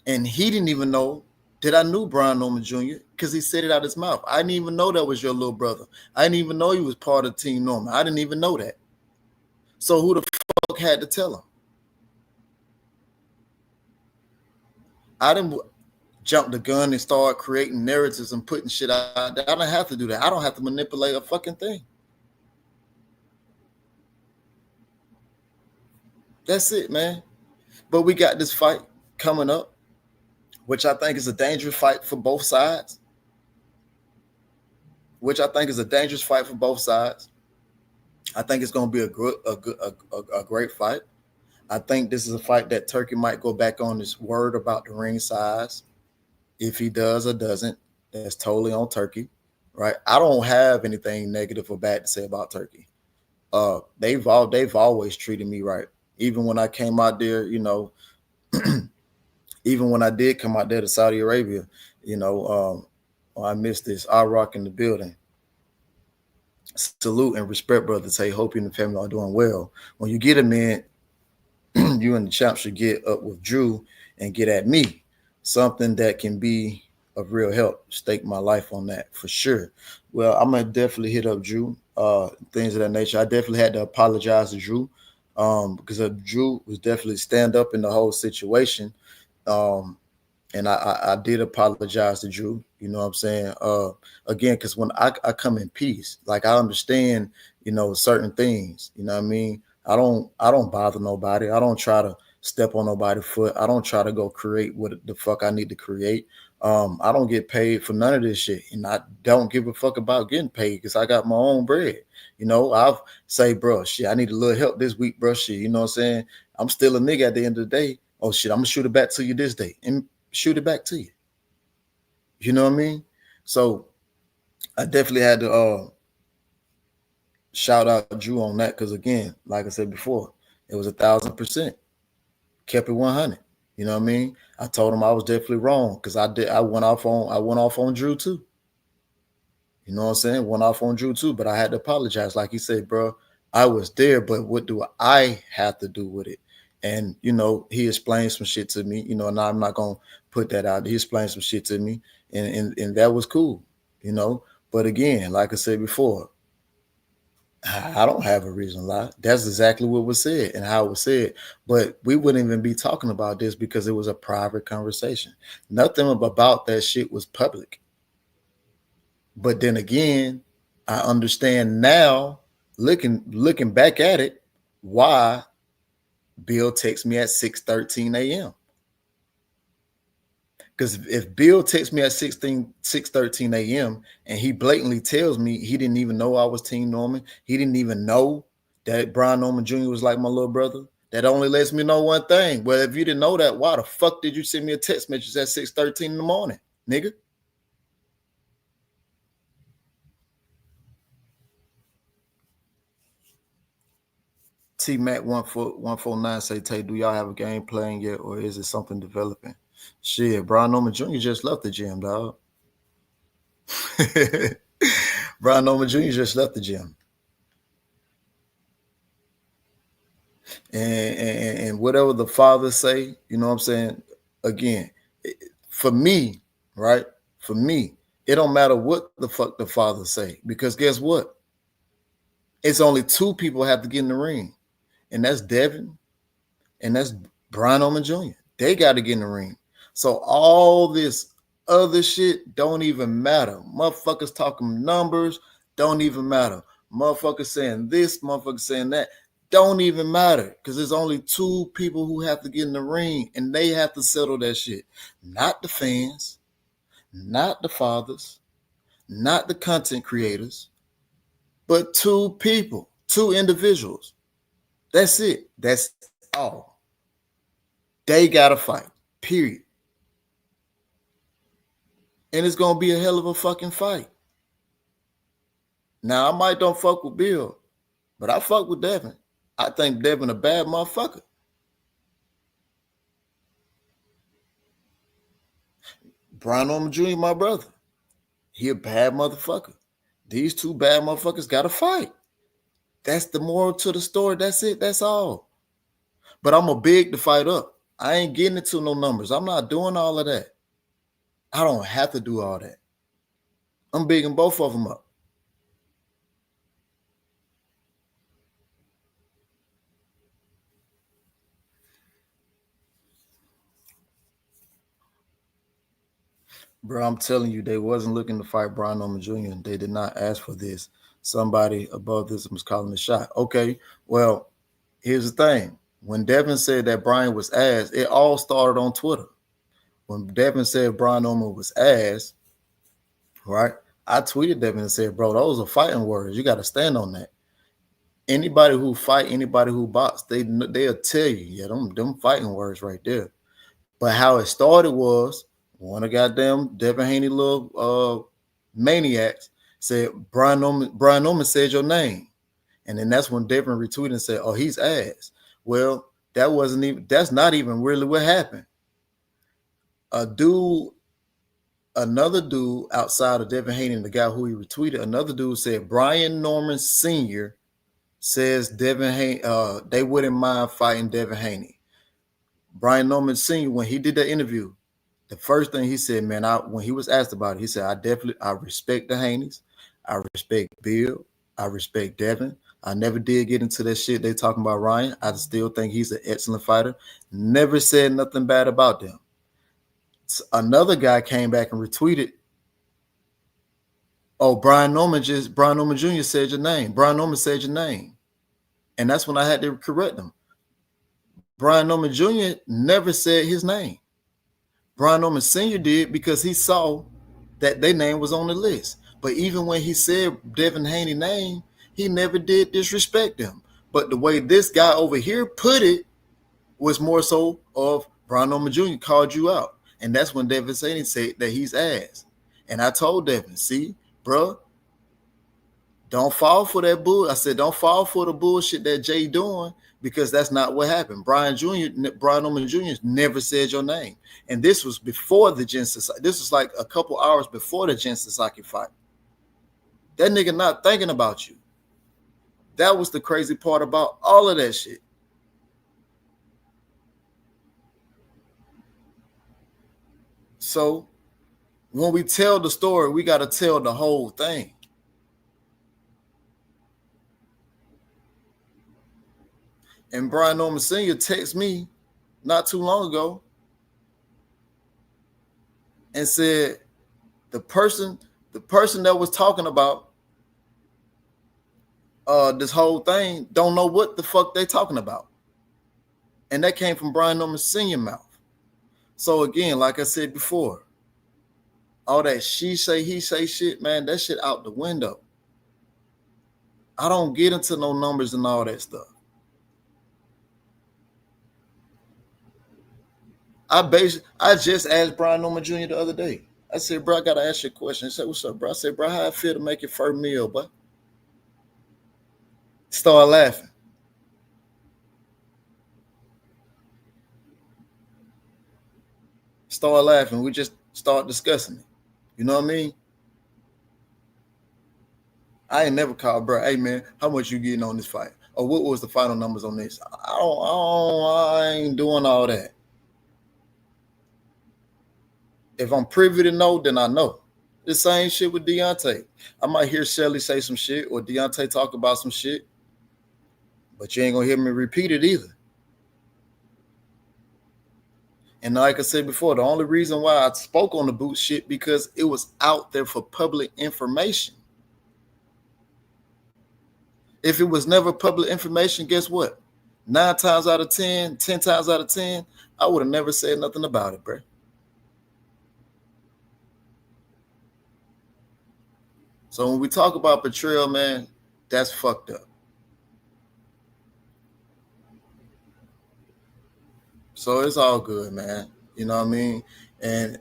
And he didn't even know that I knew Brian Norman Jr. because he said it out his mouth. I didn't even know that was your little brother. I didn't even know he was part of Team Norman. I didn't even know that. So who the fuck had to tell him? I didn't jump the gun and start creating narratives and putting shit out there. I don't have to do that. I don't have to manipulate a fucking thing. That's it, man. But we got this fight coming up, which I think is a dangerous fight for both sides. I think it's going to be a great fight. I think this is a fight that Turkey might go back on his word about the ring size. If he does or doesn't, that's totally on Turkey, right? I don't have anything negative or bad to say about Turkey. They've always treated me right. Even when I came out there, even when I did come out there to Saudi Arabia, I missed this. I rock in the building. Salute and respect, brothers. Hey, hope you and the family are doing well. When you get him in, you and the champ should get up with Drew and get at me. Something that can be of real help. Stake my life on that for sure. Well, I'm gonna definitely hit up Drew. Things of that nature. I definitely had to apologize to Drew because Drew was definitely stand up in the whole situation. And And I did apologize to Drew. You know what I'm saying? Again, because when I come in peace, like I understand, certain things. You know what I mean? I don't bother nobody. I don't try to step on nobody's foot. I don't try to go create what the fuck I need to create. I don't get paid for none of this shit, and I don't give a fuck about getting paid because I got my own bread. I've say, bro, shit, I need a little help this week, bro. Shit, you know what I'm saying? I'm still a nigga at the end of the day. Oh shit, I'm gonna shoot it back to you this day and shoot it back to you. You know what I mean? So I definitely had to shout out Drew on that because again, like I said before, it was 1,000%. Kept it 100. You know what I mean? I told him I was definitely wrong because I went off on Drew too. You know what I'm saying? Went off on Drew too, but I had to apologize. Like he said, bro, I was there, but what do I have to do with it? And he explained some shit to me. And I'm not gonna put that out. He explained some shit to me, and that was cool. But again, like I said before, I don't have a reason to lie. That's exactly what was said and how it was said. But we wouldn't even be talking about this because it was a private conversation. Nothing about that shit was public. But then again, I understand now, looking back at it, why Bill texts me at 6:13 a.m. Because if Bill texts me at 6:13 a.m. and he blatantly tells me he didn't even know I was Team Norman, he didn't even know that Brian Norman Jr. was like my little brother, that only lets me know one thing. Well, if you didn't know that, why the fuck did you send me a text message at 6:13 in the morning, nigga? T Mac 149 say, Tay, do y'all have a game playing yet, or is it something developing? Shit, Brian Norman Jr. just left the gym, dog. Brian Norman Jr. just left the gym. And whatever the father say, you know what I'm saying? Again, for me, right? For me, it don't matter what the fuck the father say, because guess what? It's only two people have to get in the ring, and that's Devin, and that's Brian Norman Jr. They got to get in the ring. So all this other shit don't even matter. Motherfuckers talking numbers don't even matter. Motherfuckers saying this, motherfuckers saying that don't even matter, because there's only two people who have to get in the ring, and they have to settle that shit. Not the fans, not the fathers, not the content creators, but two people, two individuals. That's it. That's all. They got to fight, period. And it's going to be a hell of a fucking fight. Now, I might don't fuck with Bill, but I fuck with Devin. I think Devin a bad motherfucker. Brian Norman Jr., my brother. He a bad motherfucker. These two bad motherfuckers got to fight. That's the moral to the story. That's it. That's all. But I'm a big to fight up. I ain't getting into no numbers. I'm not doing all of that. I don't have to do all that. I'm bigging both of them up. Bro, I'm telling you, they wasn't looking to fight Brian Norman Jr. They did not ask for this. Somebody above this was calling the shot. Okay, well, here's the thing. When Devin said that Brian was ass, it all started on Twitter. When Devin said Brian Norman was ass, right? I tweeted Devin and said, bro, those are fighting words. You got to stand on that. Anybody who fight, anybody who box, they'll tell you, yeah, them fighting words right there. But how it started was one of goddamn Devin Haney little maniacs said Brian Norman said your name. And then that's when Devin retweeted and said, oh, he's ass. Well, that's not even really what happened. Another dude outside of Devin Haney and the guy who he retweeted, another dude said Brian Norman Sr. says Devin Haney, they wouldn't mind fighting Devin Haney. Brian Norman Sr., when he did that interview, the first thing he said, man, when he was asked about it, he said, I respect the Haneys. I respect Bill. I respect Devin. I never did get into that shit they talking about Ryan. I still think he's an excellent fighter. Never said nothing bad about them. Another guy came back and retweeted, "Oh, Brian Norman Jr. said your name. Brian Norman said your name." And that's when I had to correct him. Brian Norman Jr. never said his name. Brian Norman Sr. did, because he saw that their name was on the list. But even when he said Dein Haney name, he never did disrespect them. But the way this guy over here put it was more so of Brian Norman Jr. called you out. And that's when Dein Haney said that he's ass. And I told Devin, see, bro, don't fall for that bull. I said, don't fall for the bullshit that Jay doing, because that's not what happened. Brian Norman Jr. never said your name. And this was before the Jen Sasaki. This was like a couple hours before the Jen Sasaki fight. That nigga not thinking about you. That was the crazy part about all of that shit. So when we tell the story, we got to tell the whole thing. And Brian Norman Sr. texted me not too long ago and said the person that was talking about this whole thing don't know what the fuck they talking about. And that came from Brian Norman Sr. mouth. So again, like I said before, all that she say, he say shit, man, that shit out the window. I don't get into no numbers and all that stuff. I just asked Brian Norman Jr. the other day. I said, bro, I got to ask you a question. He said, what's up, bro? I said, bro, how I feel to make your first meal, bro? Start laughing. Start laughing. We just start discussing it. You know what I mean? I ain't never called, bro, hey, man, how much you getting on this fight? Or what was the final numbers on this? I ain't doing all that. If I'm privy to know, then I know. The same shit with Deontay. I might hear Shelly say some shit or Deontay talk about some shit, but you ain't gonna hear me repeat it either. And like I said before, the only reason why I spoke on the boot shit, because it was out there for public information. If it was never public information, guess what? 9 times out of 10, 10 times out of 10, I would have never said nothing about it, bro. So when we talk about betrayal, man, that's fucked up. So it's all good, man. You know what I mean? And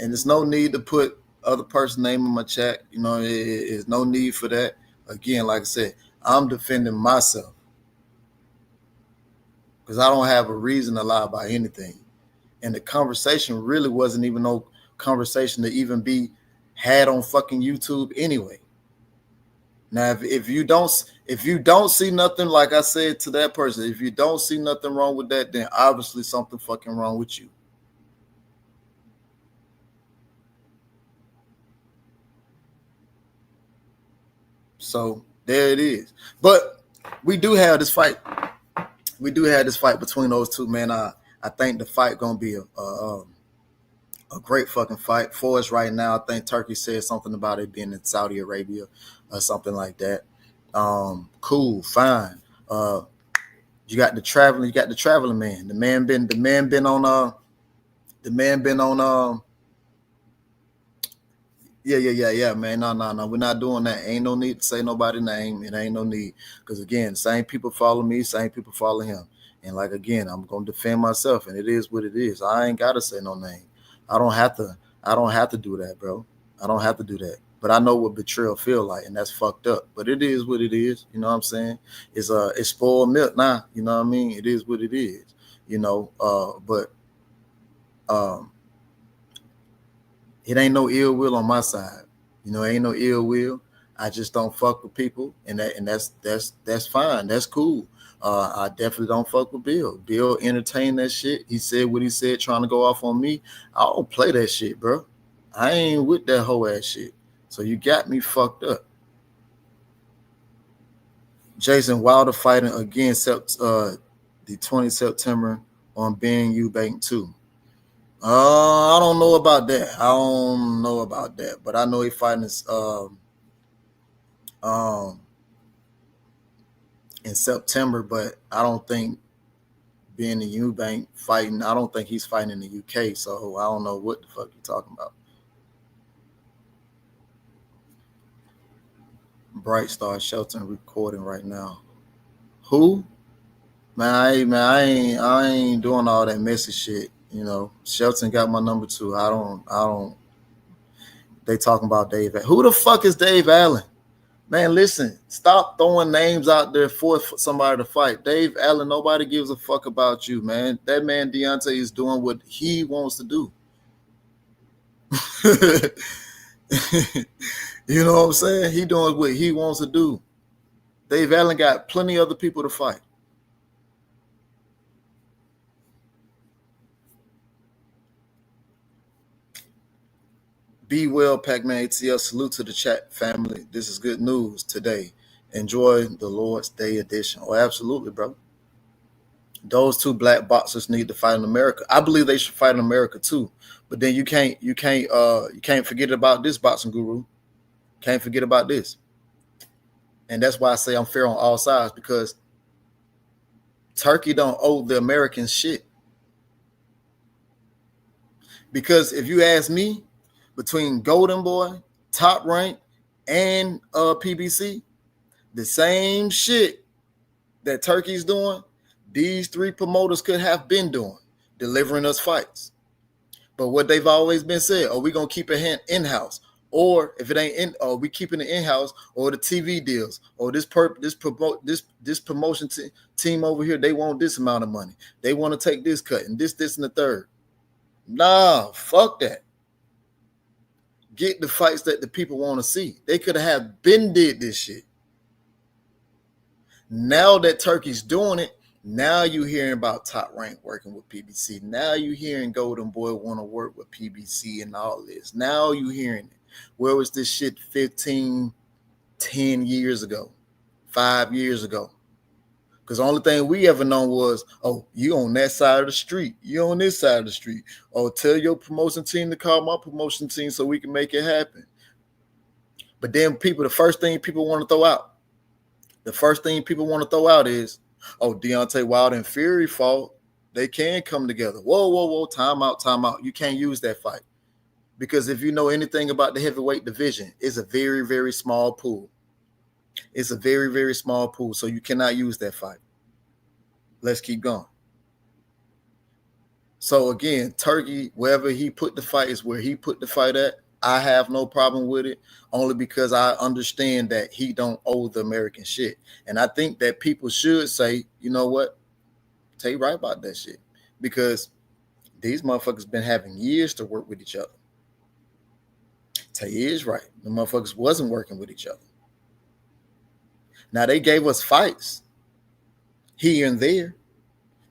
there's no need to put other person's name in my chat. You know, there's no need for that. Again, like I said, I'm defending myself because I don't have a reason to lie about anything. And the conversation really wasn't even no conversation to even be had on fucking YouTube anyway. Now, if you don't see nothing, like I said to that person, if you don't see nothing wrong with that, then obviously something fucking wrong with you. So there it is. But we do have this fight. We do have this fight between those two, man. I think the fight gonna be a great fucking fight for us right now. I think Turkey said something about it being in Saudi Arabia or something like that. Cool, fine. You got the traveling man. The man been on yeah, man. No. We're not doing that. Ain't no need to say nobody's name. It ain't no need. Because again, same people follow me, same people follow him. And like again, I'm gonna defend myself, and it is what it is. I ain't gotta say no name. I don't have to do that, bro. I don't have to do that. But I know what betrayal feel like, and that's fucked up. But it is what it is. You know what I'm saying? It's spoiled milk now. You know what I mean? It is what it is. You know, but it ain't no ill will on my side. You know, ain't no ill will. I just don't fuck with people, and that's fine. That's cool. I definitely don't fuck with Bill. Bill entertained that shit. He said what he said, trying to go off on me. I don't play that shit, bro. I ain't with that whole ass shit. So you got me fucked up. Jason Wilder fighting again the 20th September on Being You Bank 2. I don't know about that. But I know he fighting this in September, but I don't think being the Eubank fighting, I don't think he's fighting in the UK, so I don't know what the fuck you're talking about. Bright Star Shelton recording right now. Who? Man, I ain't doing all that messy shit. You know, Shelton got my number too. I don't. They talking about Dave. Who the fuck is Dave Allen? Man, listen, stop throwing names out there for somebody to fight. Dave Allen, nobody gives a fuck about you, man. That man Deontay is doing what he wants to do. You know what I'm saying? He doing what he wants to do. Dave Allen got plenty of other people to fight. Be well, Pac-Man ATL. Salute to the chat family. This is good news today. Enjoy the Lord's Day edition. Oh, absolutely, bro. Those two black boxers need to fight in America. I believe they should fight in America too. But then you can't forget about this, boxing guru. Can't forget about this. And that's why I say I'm fair on all sides, because Turkey don't owe the Americans shit. Because if you ask me, between Golden Boy, Top Rank, and PBC, the same shit that Turkey's doing, these three promoters could have been doing, delivering us fights. But what they've always been said, we gonna keep it in-house, or if it ain't in, we keeping it in-house, or the TV deals, or this promotion team over here, they want this amount of money, they want to take this cut, and this and the third. Nah, fuck that. Get the fights that the people want to see. They could have been did this shit. Now that Turkey's doing it, now you hearing about Top Rank working with PBC. Now you hearing Golden Boy want to work with PBC and all this. Now you hearing it. Where was this shit 10 years ago, 5 years ago? Because the only thing we ever known was, you on that side of the street. You on this side of the street. Tell your promotion team to call my promotion team so we can make it happen. But then the first thing people want to throw out is, Deontay Wilder and Fury fought. They can come together. Whoa. Time out. You can't use that fight. Because if you know anything about the heavyweight division, it's a very, very small pool. It's a very, very small pool, so you cannot use that fight. Let's keep going. So again, Turkey, wherever he put the fight is where he put the fight at. I have no problem with it, only because I understand that he don't owe the American shit. And I think that people should say, you know what? Tell you right about that shit. Because these motherfuckers been having years to work with each other. Tell you is right. The motherfuckers wasn't working with each other. Now, they gave us fights here and there,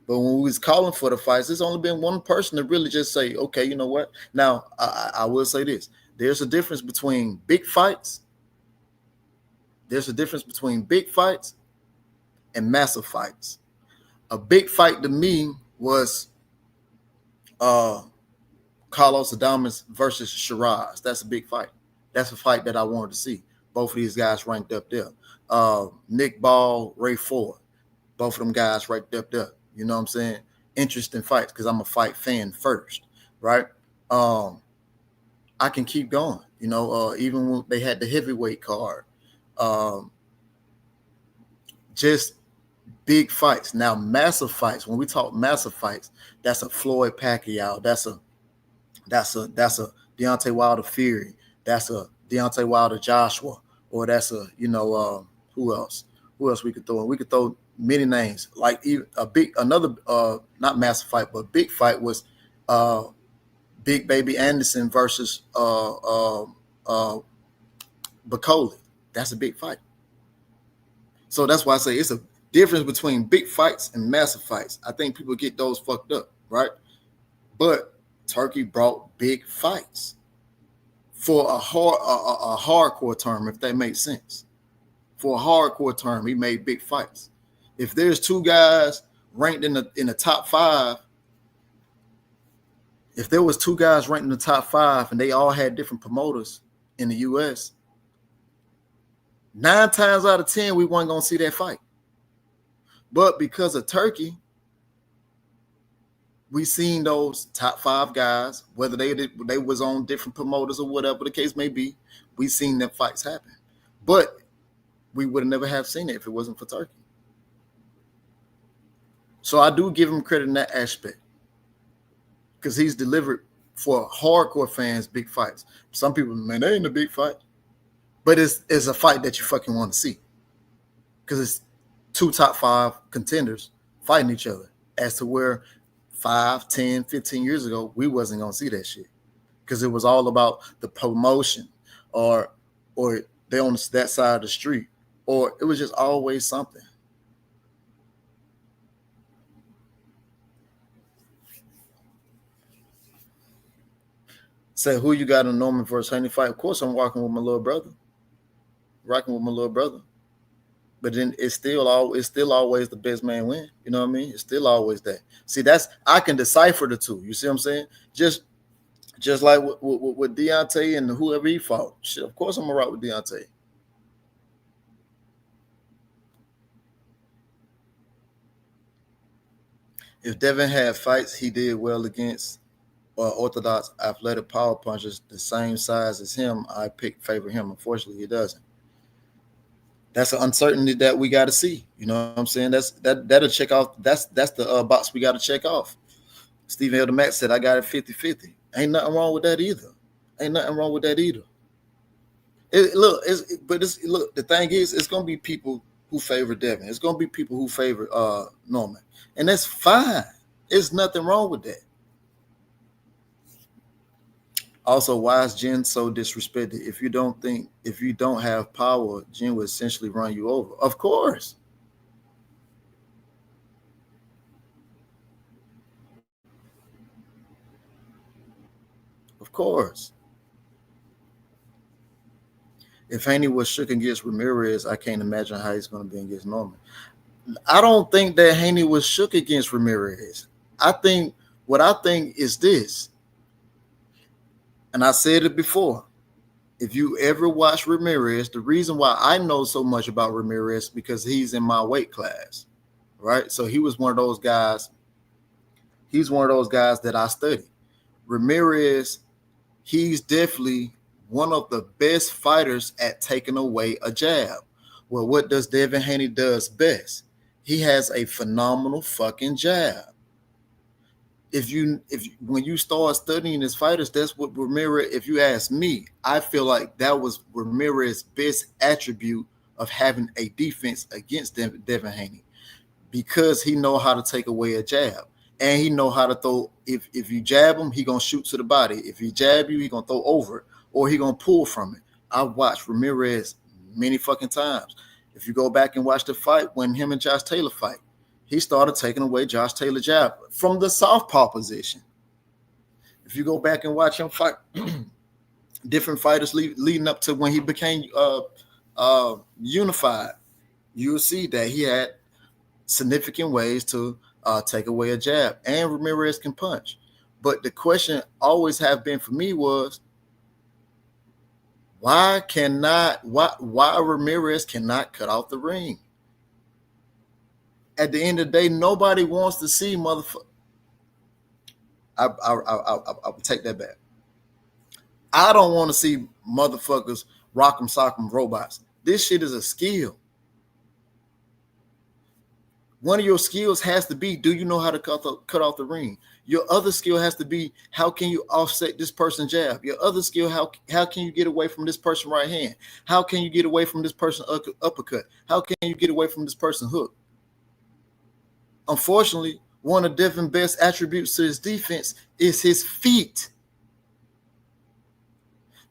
but when we was calling for the fights, there's only been one person to really just say, okay, you know what? Now, I will say this. There's a difference between big fights. There's a difference between big fights and massive fights. A big fight to me was Carlos Adames versus Shiraz. That's a big fight. That's a fight that I wanted to see. Both of these guys ranked up there. Nick Ball, Ray Ford, both of them guys ranked up there. You know what I'm saying? Interesting fights, because I'm a fight fan first, right? I can keep going. You know, even when they had the heavyweight card, just big fights. Now, massive fights. When we talk massive fights, that's a Floyd Pacquiao. That's a Deontay Wilder Fury. That's a Deontay Wilder Joshua. Or that's who else? Who else we could throw in? We could throw many names. Like not massive fight, but big fight was Big Baby Anderson versus Bacoli. That's a big fight. So that's why I say it's a difference between big fights and massive fights. I think people get those fucked up, right? But Turkey brought big fights for a hardcore term, if that makes sense. For a hardcore term, he made big fights. If there's two guys ranked in the top 5 If there was two guys ranked in the top 5 and they all had different promoters in the U.S., 9 times out of 10, we weren't going to see that fight. But because of Turkey, we seen those top 5 guys, whether they was on different promoters or whatever the case may be, we seen them fights happen. But we would have never have seen it if it wasn't for Turkey. So I do give him credit in that aspect, because he's delivered for hardcore fans big fights. Some people, man, they ain't a big fight. But it's a fight that you fucking want to see, because it's 2 top 5 contenders fighting each other, as to where 5, 10, 15 years ago, we wasn't going to see that shit, because it was all about the promotion or they on that side of the street, or it was just always something. Say, who you got in Norman versus Haney fight? Of course, I'm rocking with my little brother. But then it's still always the best man win. You know what I mean? It's still always that. See, I can decipher the two. You see what I'm saying? Just like with Deontay and whoever he fought. Shit, of course I'm gonna rock with Deontay. If Devin had fights he did well against orthodox athletic power punchers the same size as him, I favor him. Unfortunately, he doesn't. That's an uncertainty that we got to see. You know what I'm saying? That'll check off. That's the box we got to check off. Stephen Elder Max said, I got it 50-50. Ain't nothing wrong with that either. Look, the thing is, it's going to be people who favor Devin. It's going to be people who favor Norman. And that's fine. There's nothing wrong with that. Also, why is Jen so disrespected? If you don't have power, Jen will essentially run you over. Of course. Of course. If Haney was shook against Ramirez, I can't imagine how he's going to be against Norman. I don't think that Haney was shook against Ramirez. What I think is this. And I said it before. If you ever watch Ramirez, the reason why I know so much about Ramirez because he's in my weight class, right? So he was one of those guys. He's one of those guys that I study. Ramirez, he's definitely one of the best fighters at taking away a jab. Well, what does Devin Haney does best? He has a phenomenal fucking jab. When you start studying his fighters, that's what Ramirez, if you ask me, I feel like that was Ramirez's best attribute of having a defense against Devin Haney, because he know how to take away a jab, and he know how to throw. If you jab him, he gonna shoot to the body. If he jab you, he gonna throw over it, or he gonna pull from it. I've watched Ramirez many fucking times. If you go back and watch the fight when him and Josh Taylor fight, he started taking away Josh Taylor's jab from the southpaw position. If you go back and watch him fight different fighters leading up to when he became unified, you'll see that he had significant ways to take away a jab. And Ramirez can punch. But the question always have been for me was, why Ramirez cannot cut out the ring? At the end of the day, nobody wants to see motherfucker. I will take that back. I don't want to see motherfuckers rock'em sock'em robots. This shit is a skill. One of your skills has to be, do you know how to cut off the ring? Your other skill has to be, how can you offset this person's jab? Your other skill, how can you get away from this person's right hand? How can you get away from this person's uppercut? How can you get away from this person's hook? Unfortunately, one of Devin's best attributes to his defense is his feet.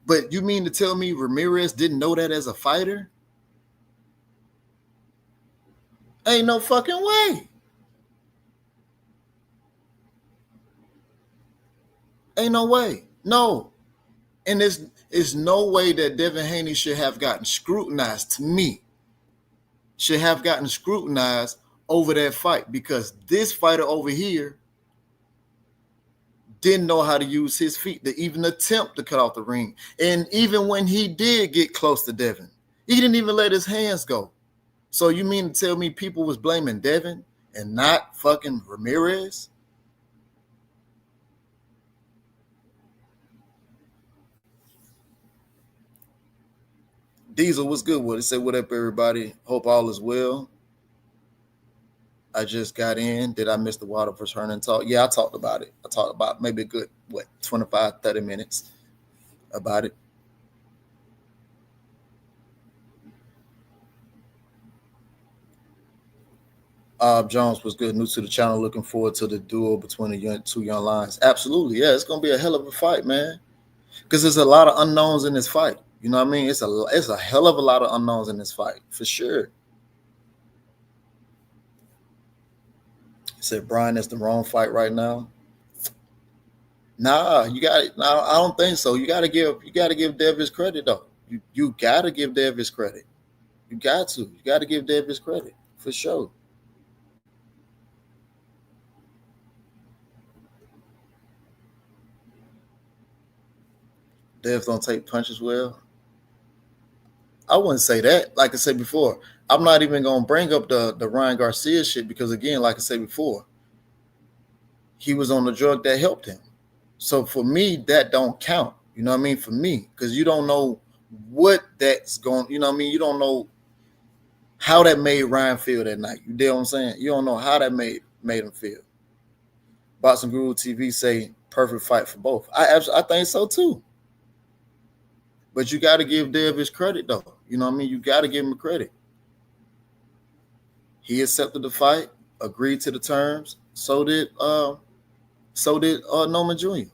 But you mean to tell me Ramirez didn't know that as a fighter? Ain't no fucking way. Ain't no way. No. And there's no way that Devin Haney should have gotten scrutinized, to me. Should have gotten scrutinized over that fight, because this fighter over here didn't know how to use his feet to even attempt to cut off the ring. And even when he did get close to Devin, he didn't even let his hands go. So you mean to tell me people was blaming Devin and not fucking Ramirez? Diesel, what's good with it? Say what up, everybody. Hope all is well. I just got in. Did I miss the Wilder versus Hernan talk? Yeah, I talked about it. I talked about maybe a good, 25, 30 minutes about it. Jones was good. New to the channel. Looking forward to the duel between the two young lions. Absolutely. Yeah, it's going to be a hell of a fight, man. Because there's a lot of unknowns in this fight. You know what I mean? It's a hell of a lot of unknowns in this fight, for sure. Said Brian, that's the wrong fight right now. Nah, you got it. No, I don't think so. You gotta give Dev his credit though. You gotta give Dev his credit. You got to. You gotta give Dev his credit, for sure. Dev don't take punches well. I wouldn't say that. Like I said before, I'm not even gonna bring up the Ryan Garcia shit because again, like I said before, he was on the drug that helped him. So for me, that don't count. You know what I mean? For me, because you don't know what that's going. You know what I mean? You don't know how that made Ryan feel that night. You know what I'm saying? You don't know how that made him feel. Boxing Guru TV say perfect fight for both. I think so too. But you got to give Dev his credit though. You know what I mean? You got to give him credit. He accepted the fight, agreed to the terms. So did Norman Jr.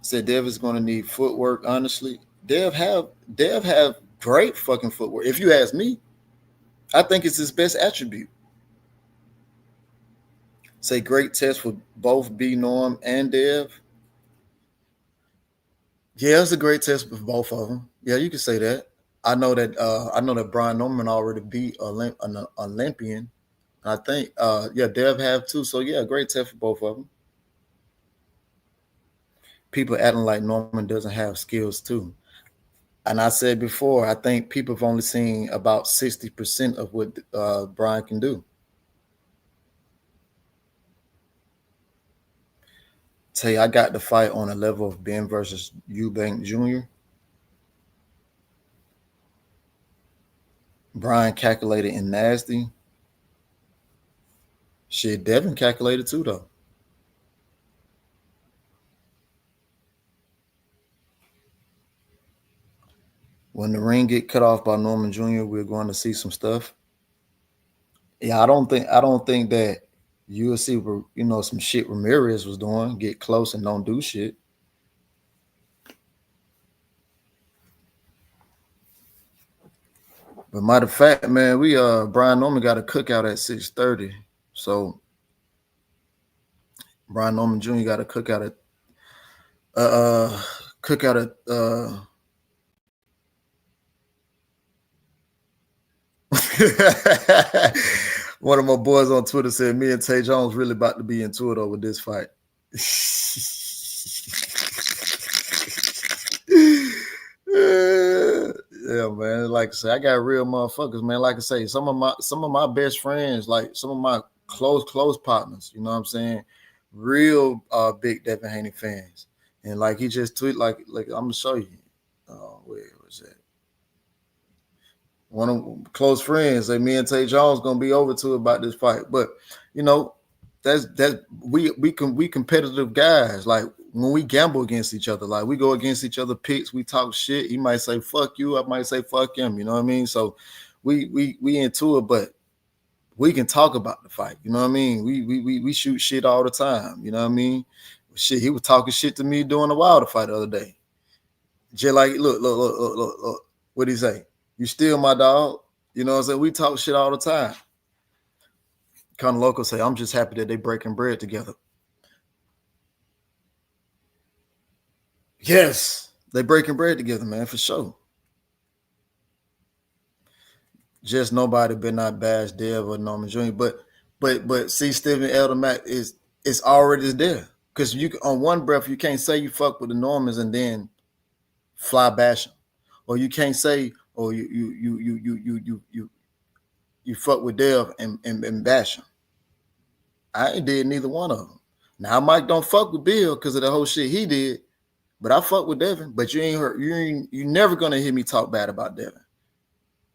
Said Dev is going to need footwork. Honestly, Dev have great fucking footwork. If you ask me, I think it's his best attribute. Say great test for both B Norm and Dev. Yeah, it's a great test for both of them. Yeah, you can say that. I know that Brian Norman already beat an Olympian. I think Dev have too. So yeah, great test for both of them. People acting like Norman doesn't have skills too. And I said before, I think people have only seen about 60% of what Brian can do. Tell you, I got the fight on a level of Ben versus Eubank Jr. Brian calculated and nasty. Shit, Devin calculated too, though. When the ring get cut off by Norman Jr., we're going to see some stuff. Yeah, I don't think that you'll see, some shit Ramirez was doing, get close and don't do shit. But matter of fact, man, we Brian Norman got a cookout at 6:30. So Brian Norman Jr. got a cookout at one of my boys on Twitter said me and Tay Jones really about to be into it over this fight. Yeah, man. Like I say, I got real motherfuckers, man. Like I say, some of my best friends, like some of my close partners, you know what I'm saying? Real big Dein Haney fans. And like he just tweeted, like I'm gonna show you. Where was that? One of close friends say me and Tay Jones gonna be over to about this fight. But that's we competitive guys. Like when we gamble against each other, like we go against each other picks, we talk shit. He might say fuck you, I might say fuck him, you know what I mean? So we into it, but we can talk about the fight, you know what I mean? We shoot shit all the time, you know what I mean? Shit, he was talking shit to me during the Wilder fight the other day. Just like, look, what'd he say? You still my dog, you know what I'm saying? We talk shit all the time. Kind of local say, I'm just happy that they breaking bread together. Yes, they breaking bread together, man, for sure. Just nobody better not bash Dev or Norman Jr. But see, Stephen Elder Mack is it's already there. Because you on one breath, you can't say you fuck with the Normans and then fly bash them, or you can't say, oh, you fuck with Dev and bash him. I ain't did neither one of them. Now Mike don't fuck with Bill because of the whole shit he did, but I fuck with Devin. But you ain't heard, you never gonna hear me talk bad about Devin.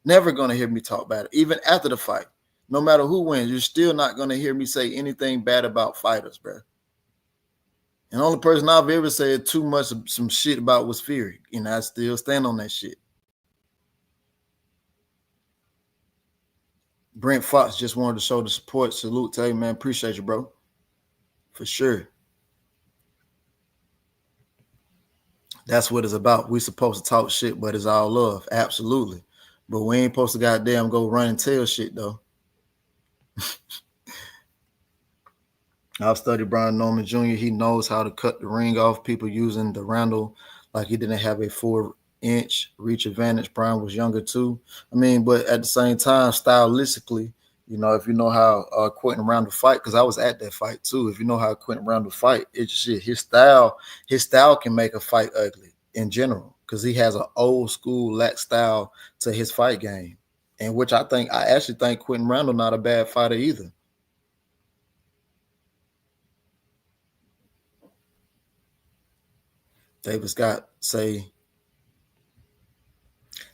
Never gonna hear me talk bad, even after the fight. No matter who wins, you're still not gonna hear me say anything bad about fighters, bro. And the only person I've ever said too much of some shit about was Fury, and I still stand on that shit. Brent Fox just wanted to show the support. Salute to you, man. Appreciate you, bro. For sure. That's what it's about. We supposed to talk shit, but it's all love. Absolutely. But we ain't supposed to goddamn go run and tell shit, though. I've studied Brian Norman Jr. He knows how to cut the ring off people using the Randall like he didn't have a 4-inch reach advantage. Brian was younger too. I mean, but at the same time, stylistically, you know, if you know how Quentin Randall fight, because I was at that fight too. If you know how Quentin Randall fight, it's shit. His style can make a fight ugly in general because he has an old school lax style to his fight game, and which I actually think Quentin Randall not a bad fighter either. David Scott say,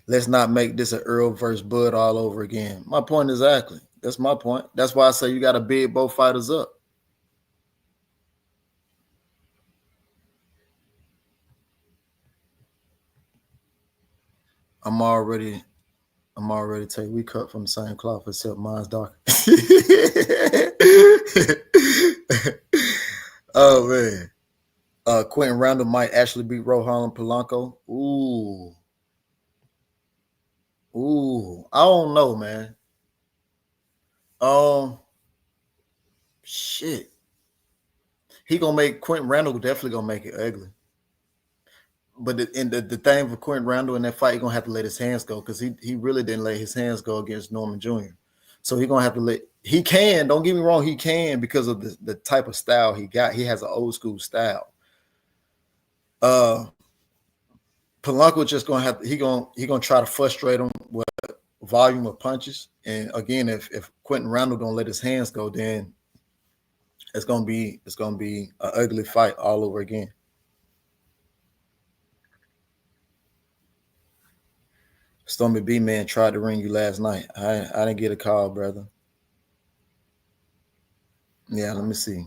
let's not make this an Earl versus Bud all over again. My point exactly. That's my point. That's why I say you got to bid both fighters up. I'm already telling you, we cut from the same cloth, except mine's darker. Oh, man. Quentin Randall might actually beat Rohan Polanco. Ooh, I don't know, man. Shit. He gonna make Quentin Randall definitely gonna make it ugly. But the thing for Quentin Randall in that fight, he gonna have to let his hands go because he really didn't let his hands go against Norman Jr. So he gonna have to let. He can. Don't get me wrong. He can because of the type of style he got. He has an old school style. Polanco just gonna have he gonna try to frustrate him with volume of punches. And again, if Quentin Randall don't let his hands go, then it's gonna be an ugly fight all over again. Stormy B man tried to ring you last night. I didn't get a call, brother. Yeah, let me see.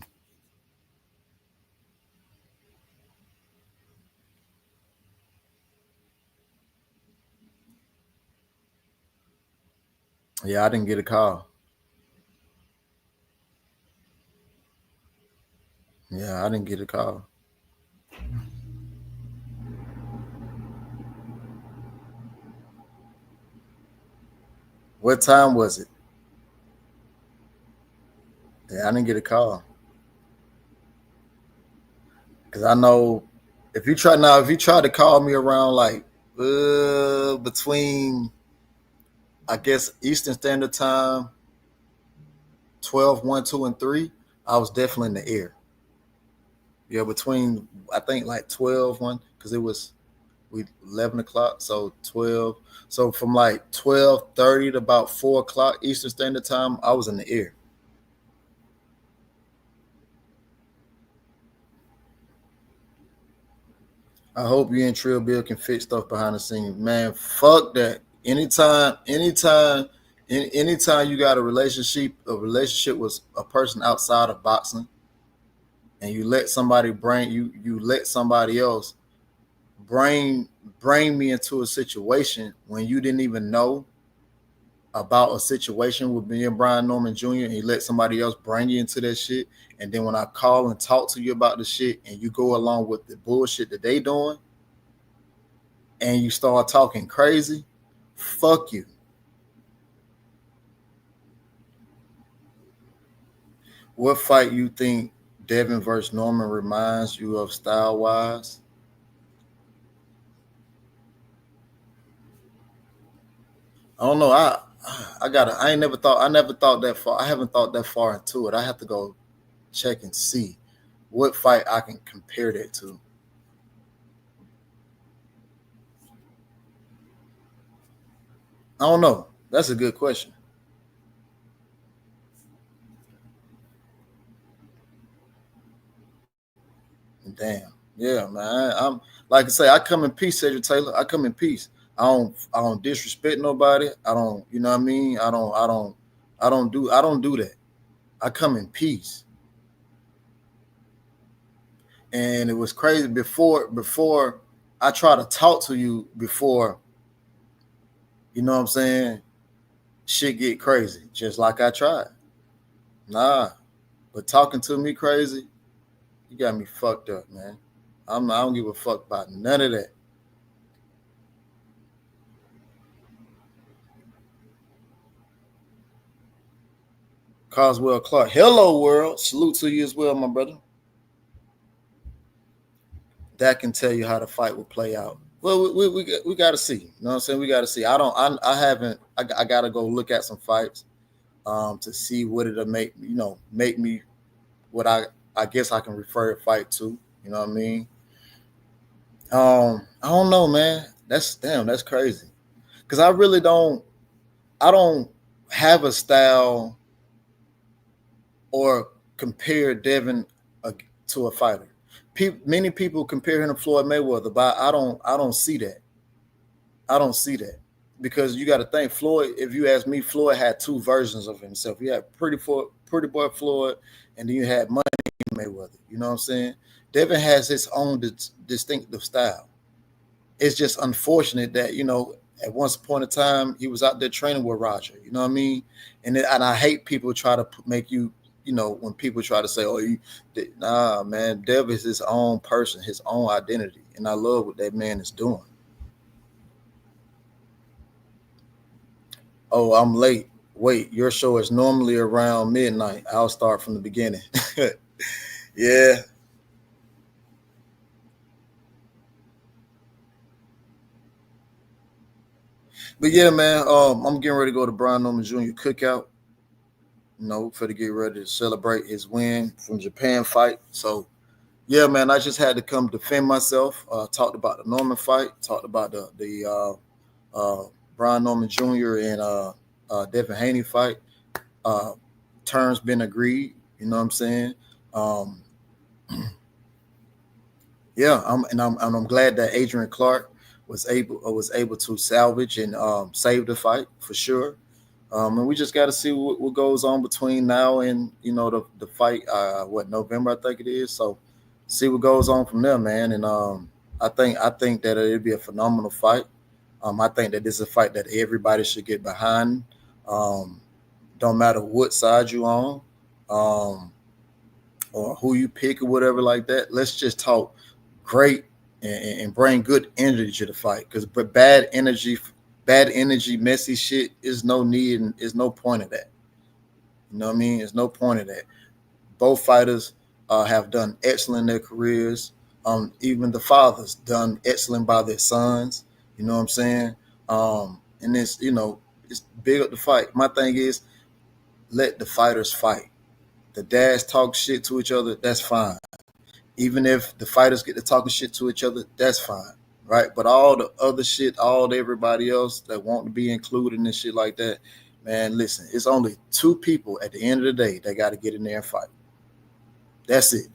Yeah, I didn't get a call. Yeah, I didn't get a call. What time was it? Yeah, I didn't get a call. Because I know if you try to call me around like between, I guess, Eastern Standard Time, 12, 1, 2, and 3, I was definitely in the air. Yeah, between, I think, like 12, 1, because it was 11 o'clock, so 12. So from like 12:30 to about 4 o'clock Eastern Standard Time, I was in the air. I hope you and Trill Bill can fix stuff behind the scenes. Man, fuck that. Anytime you got a relationship with a person outside of boxing, and you let somebody you let somebody else bring me into a situation when you didn't even know about a situation with me and Brian Norman Jr. and you let somebody else bring you into that shit, and then when I call and talk to you about the shit and you go along with the bullshit that they doing and you start talking crazy, fuck you. What fight you think Devin versus Norman reminds you of style-wise? I don't know. I never thought that far. I haven't thought that far into it. I have to go check and see what fight I can compare that to. I don't know. That's a good question. Damn. Yeah, man. I'm like I say, I come in peace, Cedric Taylor. I come in peace. I don't disrespect nobody. I don't, you know what I mean? I don't do that. I come in peace. And it was crazy before I try to talk to you before, you know what I'm saying? Shit get crazy, just like I tried. Nah, but talking to me crazy, you got me fucked up, man. I don't give a fuck about none of that. Coswell Clark, hello world. Salute to you as well, my brother. That can tell you how the fight will play out. Well, we got to see. You know what I'm saying? We got to see. I got to go look at some fights to see what it'll make me what I guess I can refer a fight to. You know what I mean? I don't know, man. That's crazy. Because I don't have a style or compare Devin to a fighter. Many people compare him to Floyd Mayweather, but I don't see that. I don't see that because you got to think Floyd. If you ask me, Floyd had two versions of himself. You had Pretty Boy Floyd, and then you had Money Mayweather. You know what I'm saying? Devin has his own distinctive style. It's just unfortunate that at one point in time he was out there training with Roger. You know what I mean? And I hate people try to make you. When people try to say, nah, man, Dev is his own person, his own identity. And I love what that man is doing. Oh, I'm late. Wait, your show is normally around midnight. I'll start from the beginning. Yeah. But yeah, man, I'm getting ready to go to Brian Norman Jr. cookout. For to get ready to celebrate his win from Japan fight. So, yeah, man, I just had to come defend myself. Talked about the Norman fight. Talked about the Brian Norman Jr. and Dein Haney fight. Terms been agreed. You know what I'm saying? Yeah, I'm glad that Adrian Clark was able to salvage and save the fight for sure. And we just got to see what goes on between now and the fight. November I think it is. So see what goes on from there, man. And I think that it'll be a phenomenal fight. I think that this is a fight that everybody should get behind. Don't matter what side you on, or who you pick or whatever like that. Let's just talk great and bring good energy to the fight. Because bad energy, messy shit is no need and is no point of that. You know what I mean? There's no point of that. Both fighters have done excellent in their careers. Even the fathers done excellent by their sons. You know what I'm saying? And it's big up the fight. My thing is, let the fighters fight. The dads talk shit to each other, that's fine. Even if the fighters get to talking shit to each other, that's fine. Right, but all the other shit, everybody else that want to be included in shit like that, man, listen, it's only two people at the end of the day that got to get in there and fight. That's it.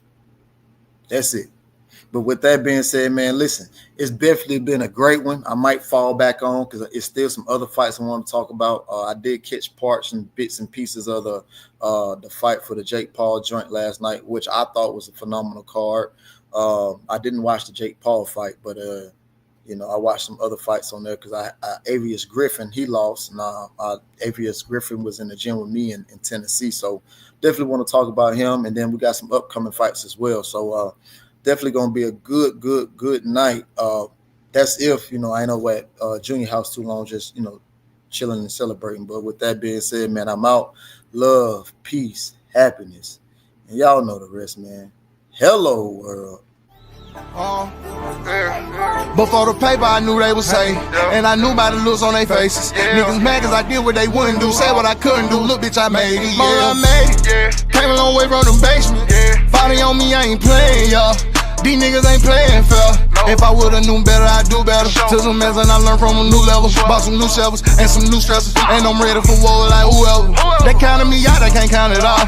But with that being said, man, listen, it's definitely been a great one. I might fall back on because it's still some other fights I want to talk about. I did catch parts and bits and pieces of the fight for the Jake Paul joint last night, which I thought was a phenomenal card. I didn't watch the Jake Paul fight, but I watched some other fights on there because Avius Griffin, he lost. And Avius Griffin was in the gym with me in Tennessee. So definitely want to talk about him. And then we got some upcoming fights as well. So definitely going to be a good night. That's if, I ain't know at Junior House too long, just, chilling and celebrating. But with that being said, man, I'm out. Love, peace, happiness. And y'all know the rest, man. Hello, world. Before the paper, I knew they would say, and I knew by the looks on their faces. Niggas mad cause I did what they wouldn't do, say what I couldn't do. Look, bitch, I made it. I made it. Came a long way from the basement. Body on me, I ain't playing, y'all. These niggas ain't playing fair. If I would've known better, I'd do better. Took some mess and I learned from a new level. Bought some new shovels and some new stressors. And I'm ready for war like whoever. They counted me out, I can't count it all.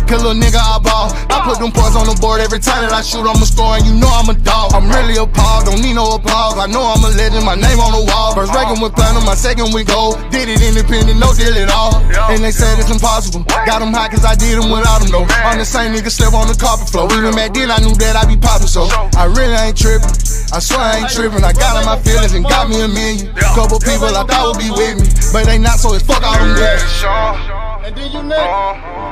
Cause little nigga, I ball. I put them points on the board every time that I shoot, I'ma score, and you know I'm a dog. I'm really appalled, don't need no applause. I know I'm a legend, my name on the wall. First ranking with platinum, my second with gold. Did it independent, no deal at all. And they said it's impossible. Got them high cause I did them without them though. I'm the same nigga slept on the carpet floor. Even back then I knew that I'd be poppin', so I really ain't trippin'. I swear I ain't trippin'. I got in my feelings and got me a million. Couple people I thought would be with me, but they not, so it's fuck all them niggas. And then you next.